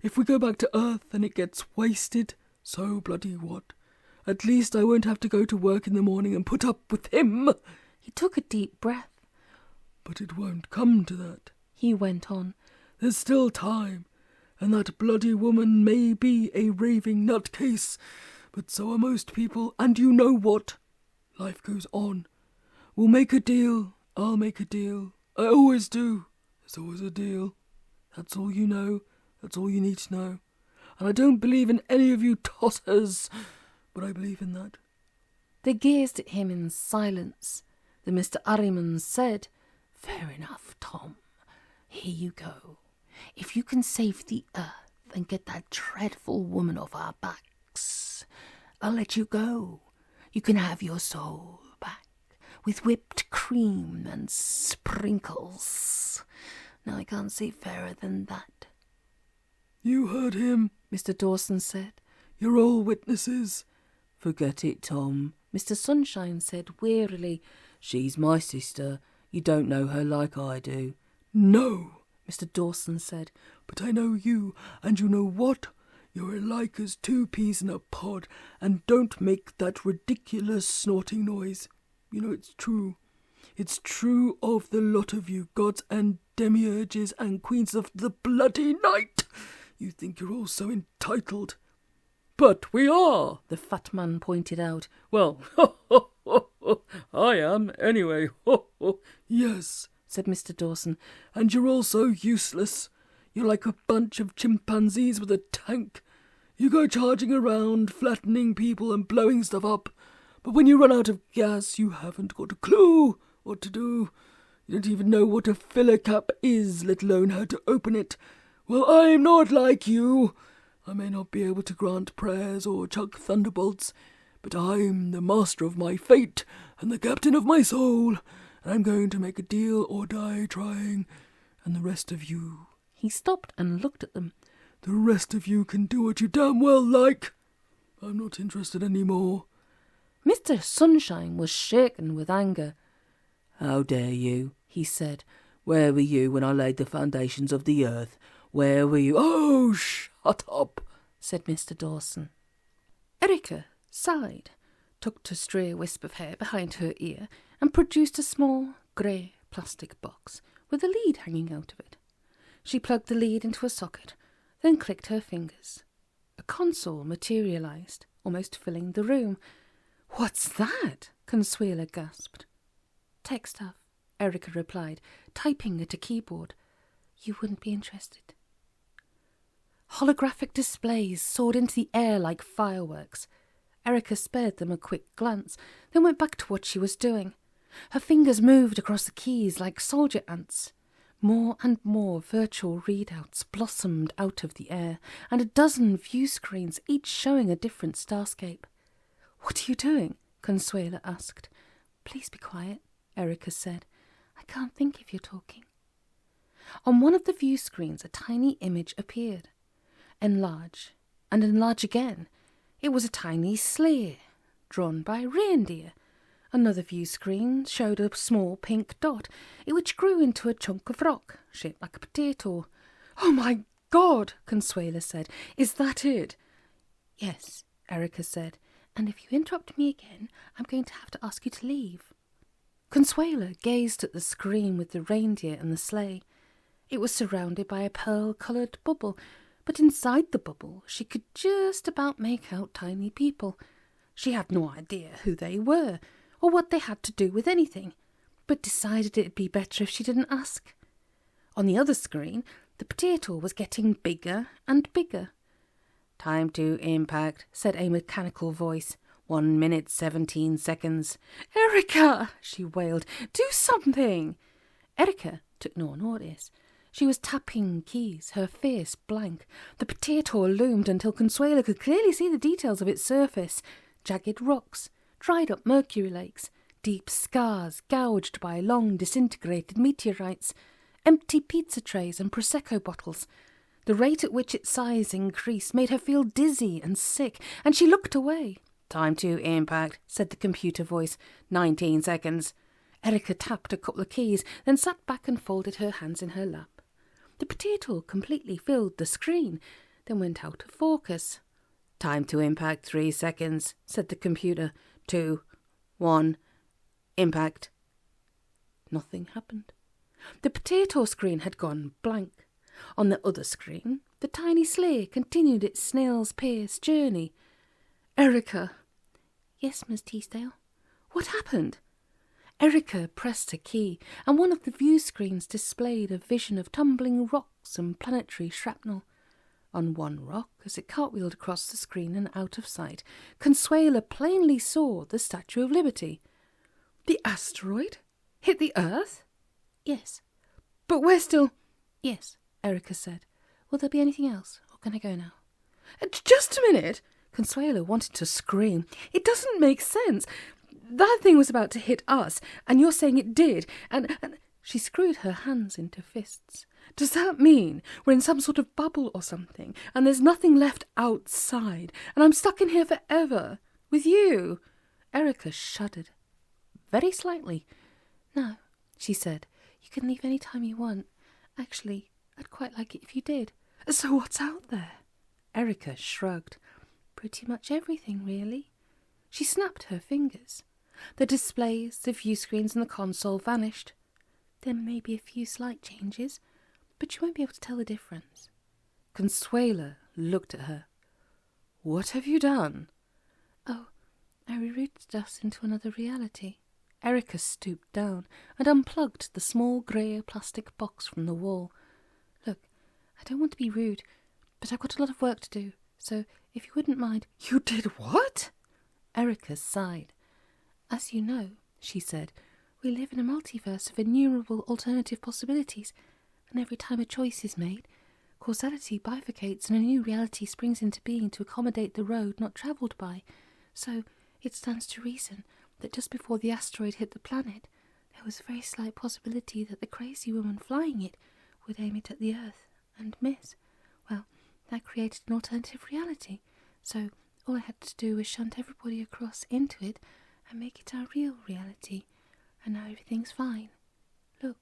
If we go back to Earth and it gets wasted, so bloody what? At least I won't have to go to work in the morning and put up with him." He took a deep breath. "But it won't come to that," he went on. "There's still time, and that bloody woman may be a raving nutcase, but so are most people, and you know what? Life goes on. We'll make a deal. I'll make a deal. I always do. There's always a deal. That's all you know. That's all you need to know. And I don't believe in any of you tossers, but I believe in that." They gazed at him in silence. Then Mr. Ahriman said, "Fair enough, Tom. Here you go. If you can save the Earth and get that dreadful woman off our backs, I'll let you go. You can have your soul back, with whipped cream and sprinkles. Now I can't see fairer than that." "You heard him," Mr. Dawson said. "You're all witnesses." "Forget it, Tom," Mr. Sunshine said wearily. "She's my sister. You don't know her like I do." "No," Mr. Dawson said. "but I know you, and you know what? You're alike as 2 peas in a pod, and don't make that ridiculous snorting noise. You know it's true. It's true of the lot of you, gods and demiurges and queens of the bloody night. You think you're all so entitled." "But we are," the fat man pointed out. "Well, I am, anyway." "Yes," said Mr. Dawson. "and you're all so useless. You're like a bunch of chimpanzees with a tank. You go charging around, flattening people and blowing stuff up. But when you run out of gas, you haven't got a clue what to do. You don't even know what a filler cap is, let alone how to open it. Well, I'm not like you. I may not be able to grant prayers or chuck thunderbolts, but I'm the master of my fate and the captain of my soul, and I'm going to make a deal or die trying. And the rest of you..." He stopped and looked at them. "The rest of you can do what you damn well like. I'm not interested anymore." Mr. Sunshine was shaken with anger. "How dare you?" he said. "Where were you when I laid the foundations of the earth? Where were you—" "Oh, shut up," said Mr. Dawson. Erica sighed, tucked a stray wisp of hair behind her ear, and produced a small grey plastic box with a lead hanging out of it. She plugged the lead into a socket, then clicked her fingers. A console materialized, almost filling the room. "What's that?" Consuela gasped. "Tech stuff," Erica replied, typing at a keyboard. You wouldn't be interested. Holographic displays soared into the air like fireworks. Erica spared them a quick glance, then went back to what she was doing. Her fingers moved across the keys like soldier ants. More and more virtual readouts blossomed out of the air, and a dozen view screens, each showing a different starscape. What are you doing? Consuela asked. Please be quiet, Erica said. I can't think if you're talking. On one of the view screens, a tiny image appeared. Enlarge, and enlarge again. It was a tiny sleigh, drawn by Reindeer. Another view screen showed a small pink dot, which grew into a chunk of rock, shaped like a potato. Oh my God, Consuela said. Is that it? Yes, Erica said. And if you interrupt me again, I'm going to have to ask you to leave. Consuela gazed at the screen with the reindeer and the sleigh. It was surrounded by a pearl-coloured bubble, but inside the bubble she could just about make out tiny people. She had no idea who they were, or what they had to do with anything, but decided it'd be better if she didn't ask. On the other screen, the potato was getting bigger and bigger. Time to impact, said a mechanical voice. 1 minute, 17 seconds. Erica, she wailed, do something. Erica took no notice. She was tapping keys, her face blank. The potato loomed until Consuela could clearly see the details of its surface. Jagged rocks, dried-up mercury lakes, deep scars gouged by long disintegrated meteorites, empty pizza trays and Prosecco bottles. The rate at which its size increased made her feel dizzy and sick, and she looked away. Time to impact, said the computer voice. 19 seconds. Erica tapped a couple of keys, then sat back and folded her hands in her lap. The potato completely filled the screen, then went out of focus. Time to impact 3 seconds, said the computer. 2, 1, impact. Nothing happened. The potato screen had gone blank. On the other screen, the tiny sleigh continued its snail's pace journey. Erica. Yes, Miss Teasdale. What happened? Erica pressed a key, and one of the view screens displayed a vision of tumbling rocks and planetary shrapnel. On one rock, as it cartwheeled across the screen and out of sight, Consuela plainly saw the Statue of Liberty. The asteroid? Hit the Earth? Yes. But we're still... Yes, Erica said. Will there be anything else, or can I go now? Just a minute! Consuela wanted to scream. It doesn't make sense. That thing was about to hit us, and you're saying it did, and... She screwed her hands into fists. Does that mean we're in some sort of bubble or something, and there's nothing left outside, and I'm stuck in here forever, with you? Erica shuddered. Very slightly. No, she said. You can leave any time you want. Actually, I'd quite like it if you did. So what's out there? Erica shrugged. Pretty much everything, really. She snapped her fingers. The displays, the view screens and the console vanished. There may be a few slight changes, but you won't be able to tell the difference. Consuela looked at her. What have you done? Oh, I rerouted us into another reality. Erica stooped down and unplugged the small grey plastic box from the wall. Look, I don't want to be rude, but I've got a lot of work to do, so if you wouldn't mind... You did what? Erica sighed. As you know, she said, we live in a multiverse of innumerable alternative possibilities, and every time a choice is made, causality bifurcates and a new reality springs into being to accommodate the road not travelled by. So it stands to reason that just before the asteroid hit the planet, there was a very slight possibility that the crazy woman flying it would aim it at the Earth and miss. Well, that created an alternative reality, so all I had to do was shunt everybody across into it and make it our real reality, and now everything's fine. Look,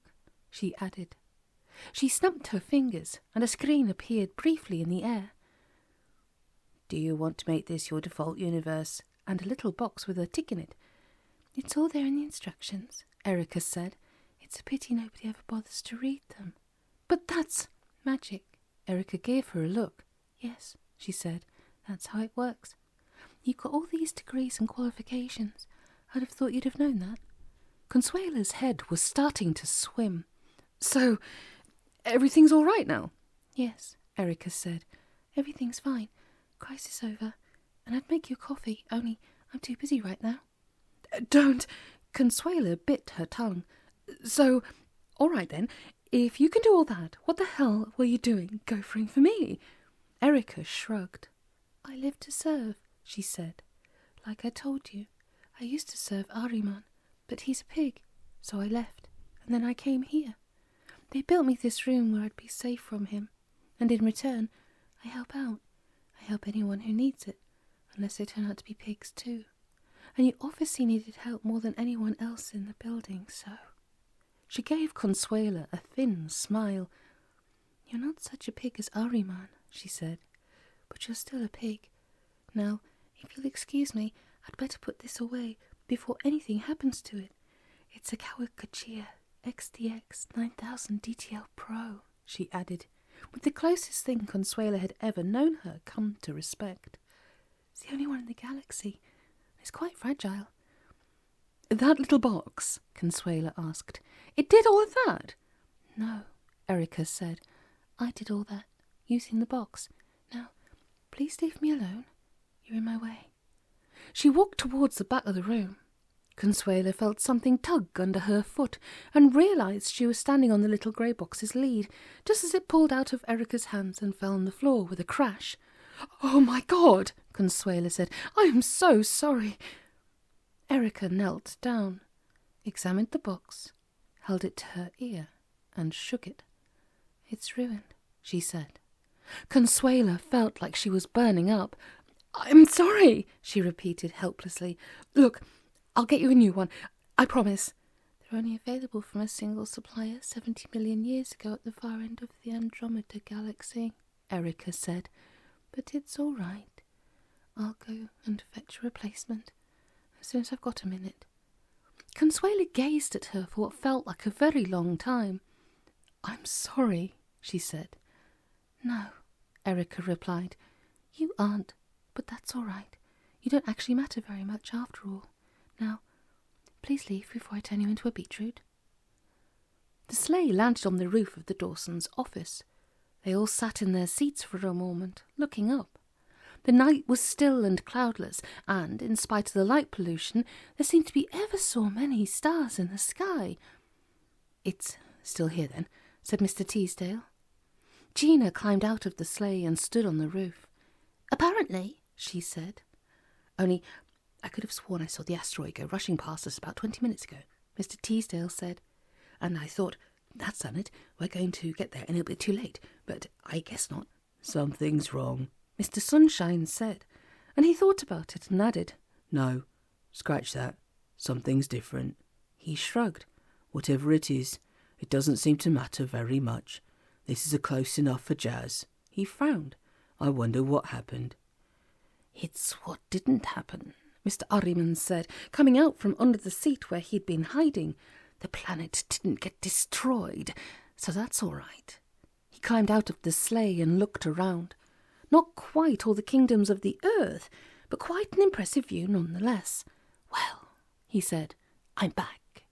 she added. She snapped her fingers, and a screen appeared briefly in the air. Do you want to make this your default universe? And a little box with a tick in it. It's all there in the instructions, Erica said. It's a pity nobody ever bothers to read them. But that's magic. Erica gave her a look. Yes, she said, that's how it works. You've got all these degrees and qualifications. I'd have thought you'd have known that. Consuela's head was starting to swim. "So, everything's all right now?" "Yes," Erica said. "Everything's fine. Crisis over. And I'd make you coffee, only I'm too busy right now." "Don't!" Consuela bit her tongue. "So, all right then. If you can do all that, what the hell were you doing gophering for me?" Erica shrugged. "I live to serve," she said. "Like I told you, I used to serve Ahriman, but he's a pig, so I left, and then I came here. They built me this room where I'd be safe from him, and in return, I help out. I help anyone who needs it, unless they turn out to be pigs too. And you obviously needed help more than anyone else in the building, so..." She gave Consuela a thin smile. "You're not such a pig as Ahriman," she said, "but you're still a pig. Now, if you'll excuse me, I'd better put this away before anything happens to it. It's a Kawakachia XDX 9000 DTL Pro," she added, with the closest thing Consuela had ever known her come to respect. "It's the only one in the galaxy. It's quite fragile." "That little box?" Consuela asked. "It did all of that?" "No," Erica said. "I did all that, using the box. Now, please leave me alone. You're in my way." She walked towards the back of the room. Consuela felt something tug under her foot and realised she was standing on the little grey box's lead, just as it pulled out of Erica's hands and fell on the floor with a crash. "Oh my God," Consuela said. "I am so sorry." Erica knelt down, examined the box, held it to her ear, and shook it. "It's ruined," she said. Consuela felt like she was burning up. "I'm sorry," she repeated helplessly. "Look, I'll get you a new one, I promise." "They're only available from a single supplier 70 million years ago at the far end of the Andromeda galaxy," Erica said. "But it's all right. I'll go and fetch a replacement as soon as I've got a minute." Consuela gazed at her for what felt like a very long time. "I'm sorry," she said. "No," Erica replied. "You aren't, but that's all right. You don't actually matter very much after all. Now, please leave before I turn you into a beetroot." The sleigh landed on the roof of the Dawsons' office. They all sat in their seats for a moment, looking up. The night was still and cloudless, and, in spite of the light pollution, there seemed to be ever so many stars in the sky. "It's still here, then," said Mr. Teasdale. Gina climbed out of the sleigh and stood on the roof. "Apparently," she said. "Only, I could have sworn I saw the asteroid go rushing past us about 20 minutes ago," Mr. Teasdale said. "And I thought, that's done it, we're going to get there and it'll be too late, but I guess not." "Something's wrong," Mr. Sunshine said, and he thought about it and added, "No, scratch that. Something's different." He shrugged. "Whatever it is, it doesn't seem to matter very much. This is close enough for jazz." He frowned. "I wonder what happened." "It's what didn't happen," Mr. Ahriman said, coming out from under the seat where he'd been hiding. "The planet didn't get destroyed, so that's all right." He climbed out of the sleigh and looked around. Not quite all the kingdoms of the earth, but quite an impressive view nonetheless. "Well," he said, "I'm back."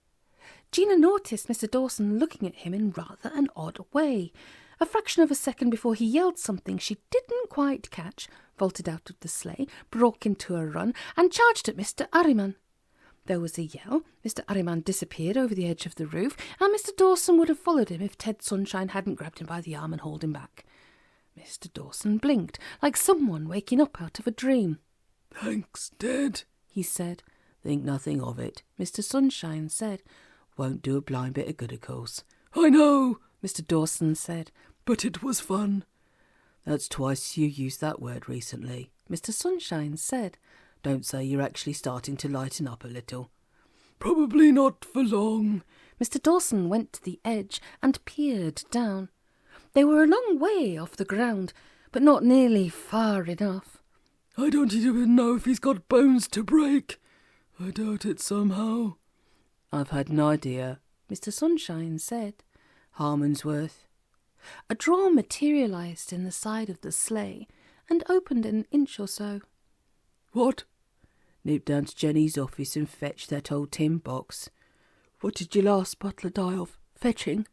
Gina noticed Mr. Dawson looking at him in rather an odd way. A fraction of a second before he yelled something she didn't quite catch, vaulted out of the sleigh, broke into a run, and charged at Mr. Ahriman. There was a yell, Mr. Ahriman disappeared over the edge of the roof, and Mr. Dawson would have followed him if Ted Sunshine hadn't grabbed him by the arm and hauled him back. Mr. Dawson blinked, like someone waking up out of a dream. "Thanks, Ted," he said. "Think nothing of it," Mr. Sunshine said. "Won't do a blind bit of good, of course." "I know," Mr. Dawson said. "but it was fun." "That's twice you used that word recently," Mr. Sunshine said. "Don't say you're actually starting to lighten up a little." "Probably not for long." Mr. Dawson went to the edge and peered down. They were a long way off the ground, but not nearly far enough. "I don't even know if he's got bones to break. I doubt it somehow." "I've had an idea," Mr. Sunshine said. "Harmonsworth." A drawer materialised in the side of the sleigh and opened an inch or so. "What?" "Nip down to Jenny's office and fetch that old tin box." What did your last butler die of? Fetching?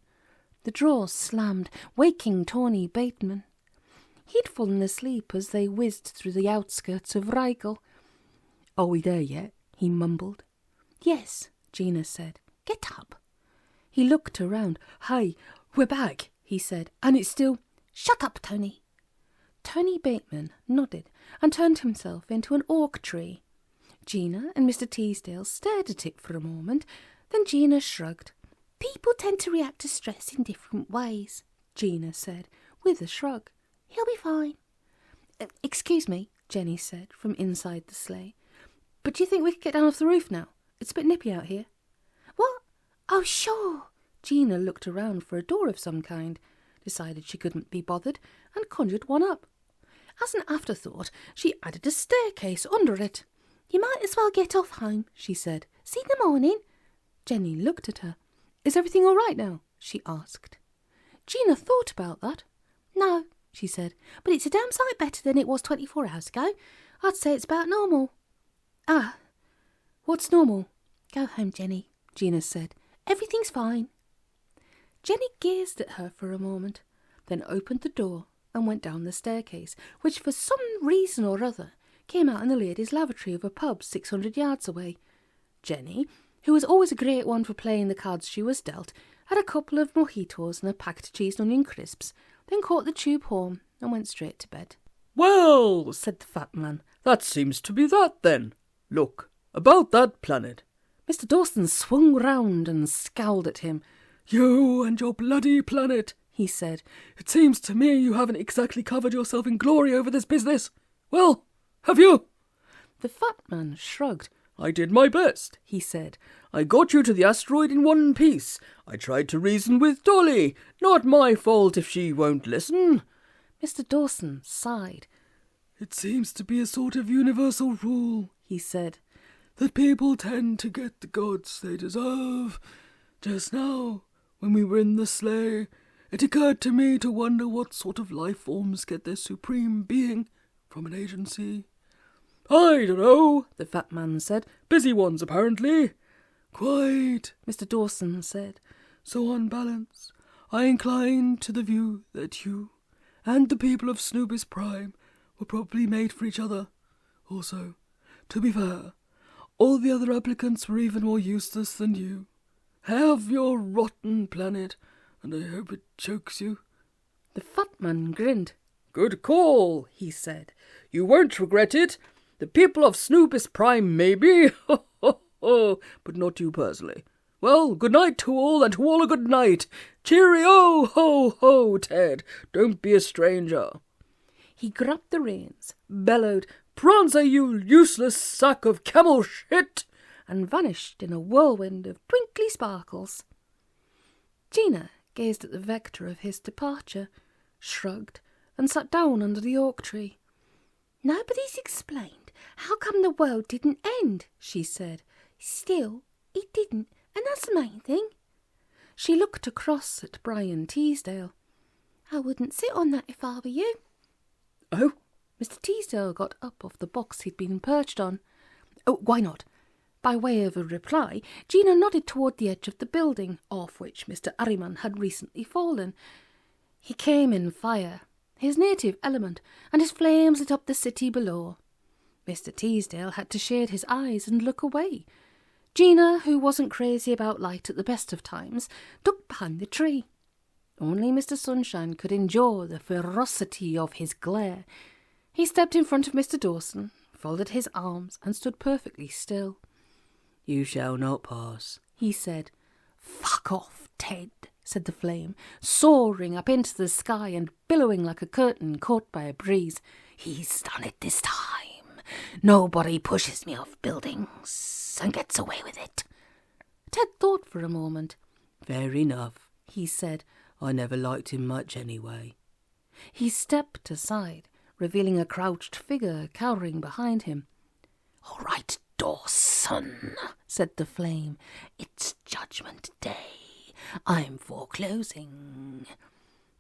The door slammed, waking Tawny Bateman. He'd fallen asleep as they whizzed through the outskirts of Rigel. Are we there yet? He mumbled. Yes, Gina said. Get up. He looked around. Hey, we're back, he said, and it's still... Shut up, Tony. Tony Bateman nodded and turned himself into an oak tree. Gina and Mr. Teasdale stared at it for a moment, then Gina shrugged. People tend to react to stress in different ways, Gina said, with a shrug. He'll be fine. Excuse me, Jenny said from inside the sleigh. But do you think we could get down off the roof now? It's a bit nippy out here. What? Oh, sure. Gina looked around for a door of some kind, decided she couldn't be bothered, and conjured one up. As an afterthought, she added a staircase under it. You might as well get off home, she said. See you in the morning. Jenny looked at her. Is everything all right now? She asked. Gina thought about that. No, she said, but it's a damn sight better than it was 24 hours ago. I'd say it's about normal. Ah, what's normal? Go home, Jenny, Gina said. Everything's fine. Jenny gazed at her for a moment, then opened the door and went down the staircase, which for some reason or other came out in the ladies' lavatory of a pub 600 yards away. Jenny, who was always a great one for playing the cards she was dealt, had a couple of mojitos and a packet of cheese and onion crisps, then caught the tube home and went straight to bed. Well, said the fat man, that seems to be that then. Look, about that planet. Mr. Dawson swung round and scowled at him. You and your bloody planet, he said. It seems to me you haven't exactly covered yourself in glory over this business. Well, have you? The fat man shrugged. I did my best, he said. I got you to the asteroid in one piece. I tried to reason with Dolly. Not my fault if she won't listen. Mr. Dawson sighed. It seems to be a sort of universal rule, he said, that people tend to get the gods they deserve. Just now, when we were in the sleigh, it occurred to me to wonder what sort of life forms get their supreme being from an agency. I don't know, the fat man said. Busy ones, apparently. Quite, Mr. Dawson said. So on balance, I incline to the view that you and the people of Snoobis Prime were probably made for each other. Also, to be fair, all the other applicants were even more useless than you. Have your rotten planet, and I hope it chokes you. The fat man grinned. Good call, he said. You won't regret it. The people of Snoobis Prime, maybe, but not you personally. Well, good night to all, and to all a good night. Cheerio, ho, ho, Ted. Don't be a stranger. He grabbed the reins, bellowed, Prancer, you useless sack of camel shit, and vanished in a whirlwind of twinkly sparkles. Gina gazed at the vector of his departure, shrugged, and sat down under the oak tree. Nobody's explained how come the world didn't end, she said. Still, it didn't, and that's the main thing. She looked across at Brian Teasdale. I wouldn't sit on that if I were you. Oh? Mr. Teasdale got up off the box he'd been perched on. Oh, why not? By way of a reply, Gina nodded toward the edge of the building, off which Mr. Ahriman had recently fallen. He came in fire, his native element, and his flames lit up the city below. Mr. Teasdale had to shade his eyes and look away. Gina, who wasn't crazy about light at the best of times, ducked behind the tree. Only Mr. Sunshine could endure the ferocity of his glare. He stepped in front of Mr. Dawson, folded his arms, and stood perfectly still. You shall not pass, he said. Fuck off, Ted, said the flame, soaring up into the sky and billowing like a curtain caught by a breeze. He's done it this time. Nobody pushes me off buildings and gets away with it. Ted thought for a moment. Fair enough, he said. I never liked him much anyway. He stepped aside, revealing a crouched figure cowering behind him. All right, Dawson, said the flame. It's Judgment Day. I'm foreclosing.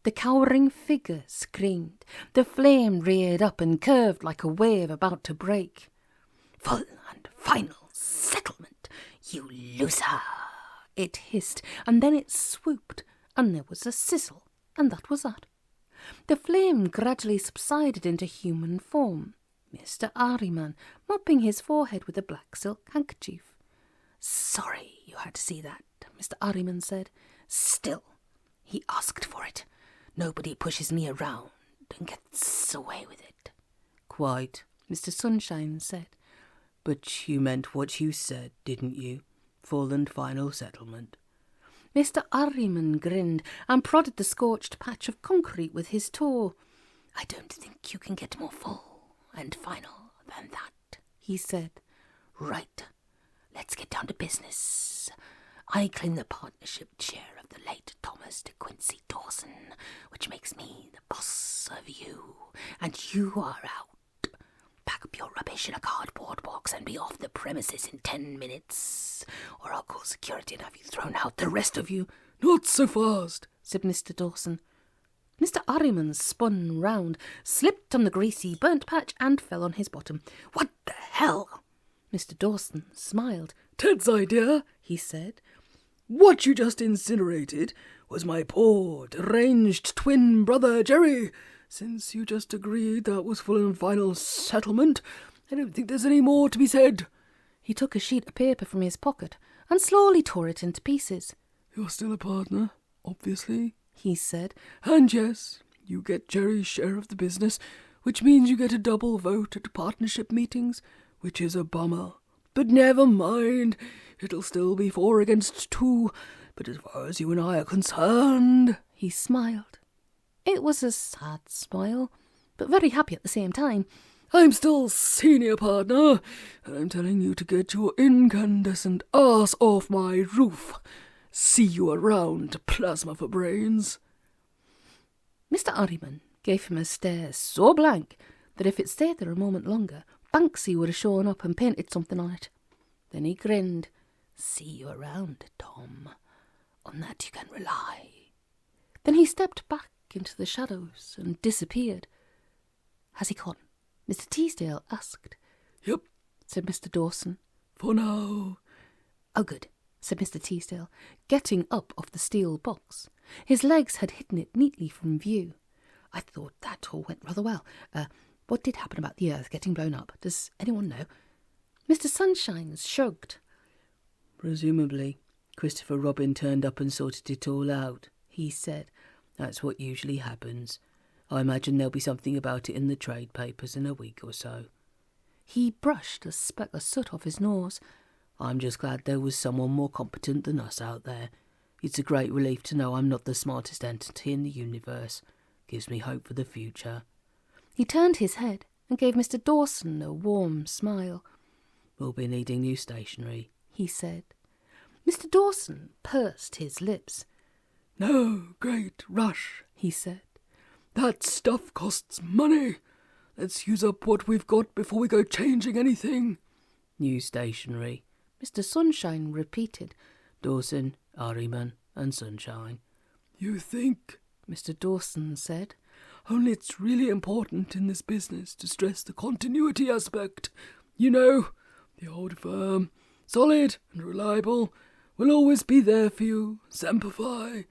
The cowering figure screamed. The flame reared up and curved like a wave about to break. Full and final settlement, you loser, it hissed, and then it swooped, and there was a sizzle, and that was that. The flame gradually subsided into human form. Mr. Ahriman mopping his forehead with a black silk handkerchief. "Sorry you had to see that," Mr. Ahriman said. "Still, he asked for it. Nobody pushes me around and gets away with it." "Quite," Mr. Sunshine said. "But you meant what you said, didn't you? Full and final settlement." Mr. Ahriman grinned and prodded the scorched patch of concrete with his toe. "I don't think you can get more full and final than that," he said. "Right, let's get down to business. I claim the partnership share of the late Thomas de Quincey Dawson, which makes me the boss of you, and you are out. Pack up your rubbish in a cardboard box and be off the premises in 10 minutes, or I'll call security and have you thrown out, the rest of you." "Not so fast," said Mr. Dawson. Mr. Ahriman spun round, slipped on the greasy burnt patch, and fell on his bottom. "What the hell?" Mr. Dawson smiled. "Ted's idea," he said. "What you just incinerated was my poor, deranged twin brother Jerry. Since you just agreed that was full and final settlement, I don't think there's any more to be said." He took a sheet of paper from his pocket and slowly tore it into pieces. "You're still a partner, obviously," he said. "And yes, you get Jerry's share of the business, which means you get a double vote at partnership meetings, which is a bummer. But never mind, it'll still be 4 against 2. But as far as you and I are concerned," he smiled. It was a sad smile, but very happy at the same time. "I'm still senior partner, and I'm telling you to get your incandescent ass off my roof. See you around, plasma for brains." Mr. Ahriman gave him a stare so blank that if it stayed there a moment longer, Banksy would have shown up and painted something on it. Then he grinned. "See you around, Tom. On that you can rely." Then he stepped back into the shadows and disappeared. "Has he gone?" Mr. Teasdale asked. "Yep," said Mr. Dawson. "For now." "Oh, good," said Mr. Teasdale, getting up off the steel box. His legs had hidden it neatly from view. "I thought that all went rather well. What did happen about the earth getting blown up? Does anyone know?" Mr. Sunshine shrugged. "Presumably, Christopher Robin turned up and sorted it all out," he said. "That's what usually happens. I imagine there'll be something about it in the trade papers in a week or so." He brushed a speck of soot off his nose. "I'm just glad there was someone more competent than us out there. It's a great relief to know I'm not the smartest entity in the universe. Gives me hope for the future." He turned his head and gave Mr. Dawson a warm smile. "We'll be needing new stationery," he said. Mr. Dawson pursed his lips. "No great rush," he said. "That stuff costs money. Let's use up what we've got before we go changing anything." "New stationery," Mr. Sunshine repeated. "Dawson, Ahriman and Sunshine." "You think?" Mr. Dawson said. "Only it's really important in this business to stress the continuity aspect. You know, the old firm, solid and reliable, will always be there for you, Semper Fi.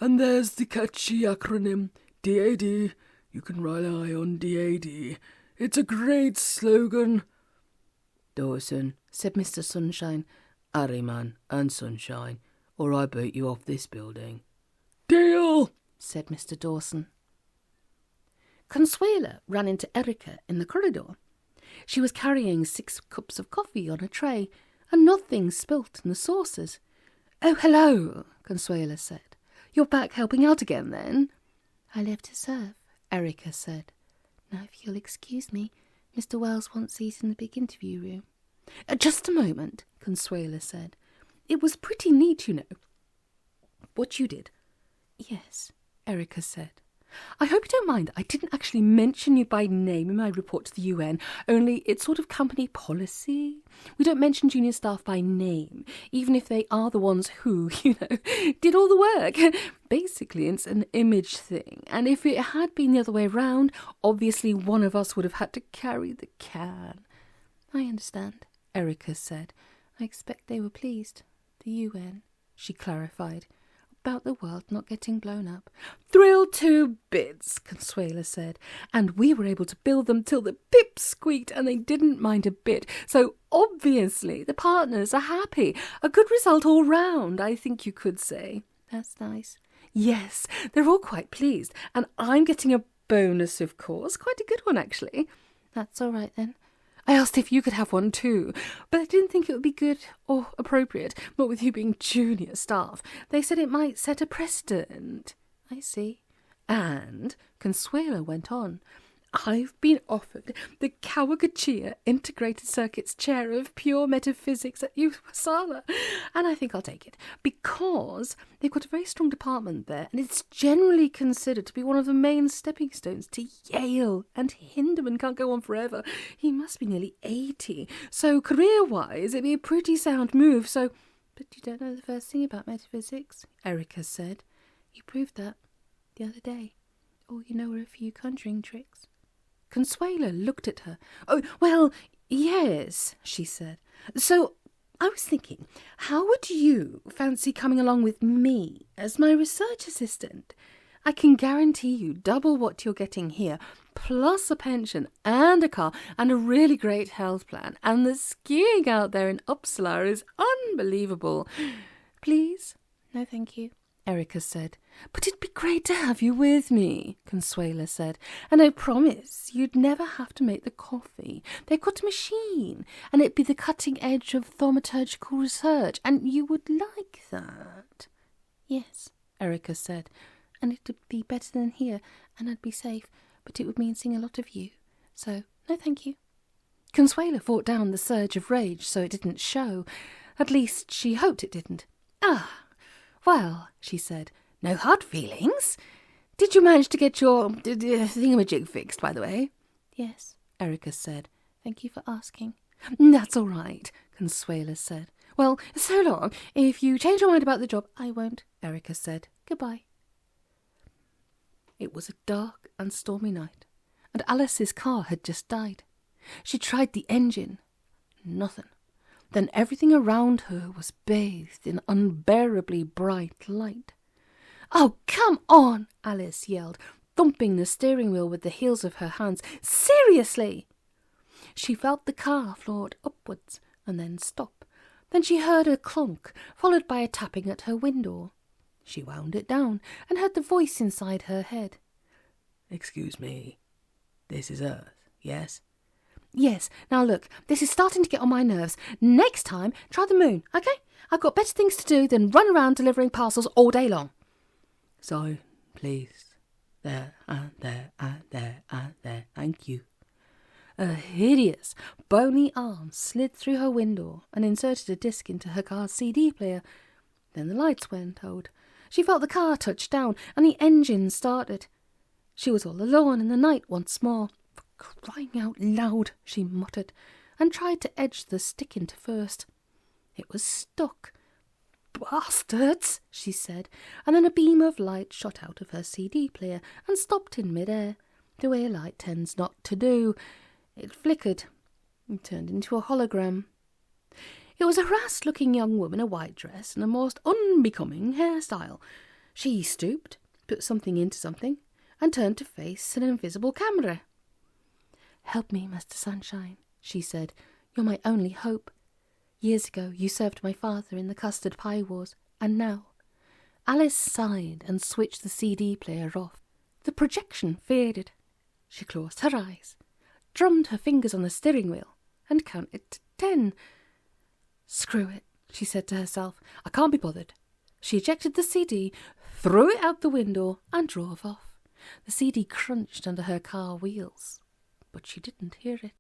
And there's the catchy acronym, DAD. You can rely on DAD. It's a great slogan." "Dawson," said Mr. Sunshine. "Ahriman and Sunshine, or I boot you off this building." "Deal," said Mr. Dawson. Consuela ran into Erica in the corridor. She was carrying 6 cups of coffee on a tray, and nothing spilt in the saucers. "Oh, hello," Consuela said. "You're back helping out again, then?" "I live to serve," Erica said. "Now, if you'll excuse me, Mr. Wells wants seats in the big interview room." "Just a moment," Consuela said. "It was pretty neat, you know, what you did." "Yes," Erica said. "I hope you don't mind. I didn't actually mention you by name in my report to the UN, only it's sort of company policy. We don't mention junior staff by name, even if they are the ones who, did all the work. Basically, it's an image thing, and if it had been the other way round, obviously one of us would have had to carry the can." "I understand," Erica said. "I expect they were pleased. The UN." she clarified, about the world not getting blown up. Thrilled to bits, Consuela said, and we were able to build them till the pip squeaked and they didn't mind a bit. So obviously the partners are happy. A good result all round, I think you could say. That's nice. Yes, they're all quite pleased, and I'm getting a bonus, of course. Quite a good one, actually. That's all right, then. I asked if you could have one too, but I didn't think it would be good or appropriate, not with you being junior staff. They said it might set a precedent. I see. And Consuela went on, I've been offered the Kawagachia Integrated Circuits Chair of Pure Metaphysics at USALA, and I think I'll take it, because they've got a very strong department there, and it's generally considered to be one of the main stepping stones to Yale, and Hinderman can't go on forever. He must be nearly 80, so career-wise it'd be a pretty sound move, so... But you don't know the first thing about metaphysics, Erica said. You proved that the other day. All you know are a few conjuring tricks. Consuela looked at her. Oh, well, yes, she said. So I was thinking, how would you fancy coming along with me as my research assistant? I can guarantee you double what you're getting here, plus a pension and a car and a really great health plan. And the skiing out there in Uppsala is unbelievable. Please? No, thank you, Erica said. But it'd be great to have you with me, Consuela said. And I promise you'd never have to make the coffee. They've got a machine, and it'd be the cutting edge of thaumaturgical research, and you would like that. Yes, Erica said, and it'd be better than here, and I'd be safe, but it would mean seeing a lot of you. So, no thank you. Consuela fought down the surge of rage so it didn't show. At least she hoped it didn't. Well, she said, no hard feelings. Did you manage to get your thingamajig fixed, by the way? Yes, Erica said. Thank you for asking. That's all right, Consuela said. Well, so long. If you change your mind about the job, I won't, Erica said. Goodbye. It was a dark and stormy night, and Alice's car had just died. She tried the engine. Nothing. Then everything around her was bathed in unbearably bright light. Oh, come on, Alice yelled, thumping the steering wheel with the heels of her hands. Seriously! She felt the car floored upwards and then stop. Then she heard a clunk, followed by a tapping at her window. She wound it down and heard the voice inside her head. Excuse me, this is Earth, yes? Yes, now look, this is starting to get on my nerves. Next time, try the moon, okay? I've got better things to do than run around delivering parcels all day long. So, please, there, and there, and there, and there, thank you. A hideous, bony arm slid through her window and inserted a disc into her car's CD player. Then the lights went out. She felt the car touch down, and the engine started. She was all alone in the night once more. For crying out loud, she muttered, and tried to edge the stick into first. It was stuck. Bastards, she said, and then a beam of light shot out of her CD player and stopped in mid-air, the way a light tends not to do. It flickered and turned into a hologram. It was a harassed-looking young woman in a white dress and a most unbecoming hairstyle. She stooped, put something into something, and turned to face an invisible camera. "Help me, Mr. Sunshine," she said. "You're my only hope. Years ago you served my father in the custard pie wars, and now..." Alice sighed and switched the CD player off. The projection faded. She closed her eyes, drummed her fingers on the steering wheel, and counted to 10. "Screw it," she said to herself. "I can't be bothered." She ejected the CD, threw it out the window, and drove off. The CD crunched under her car wheels, but she didn't hear it.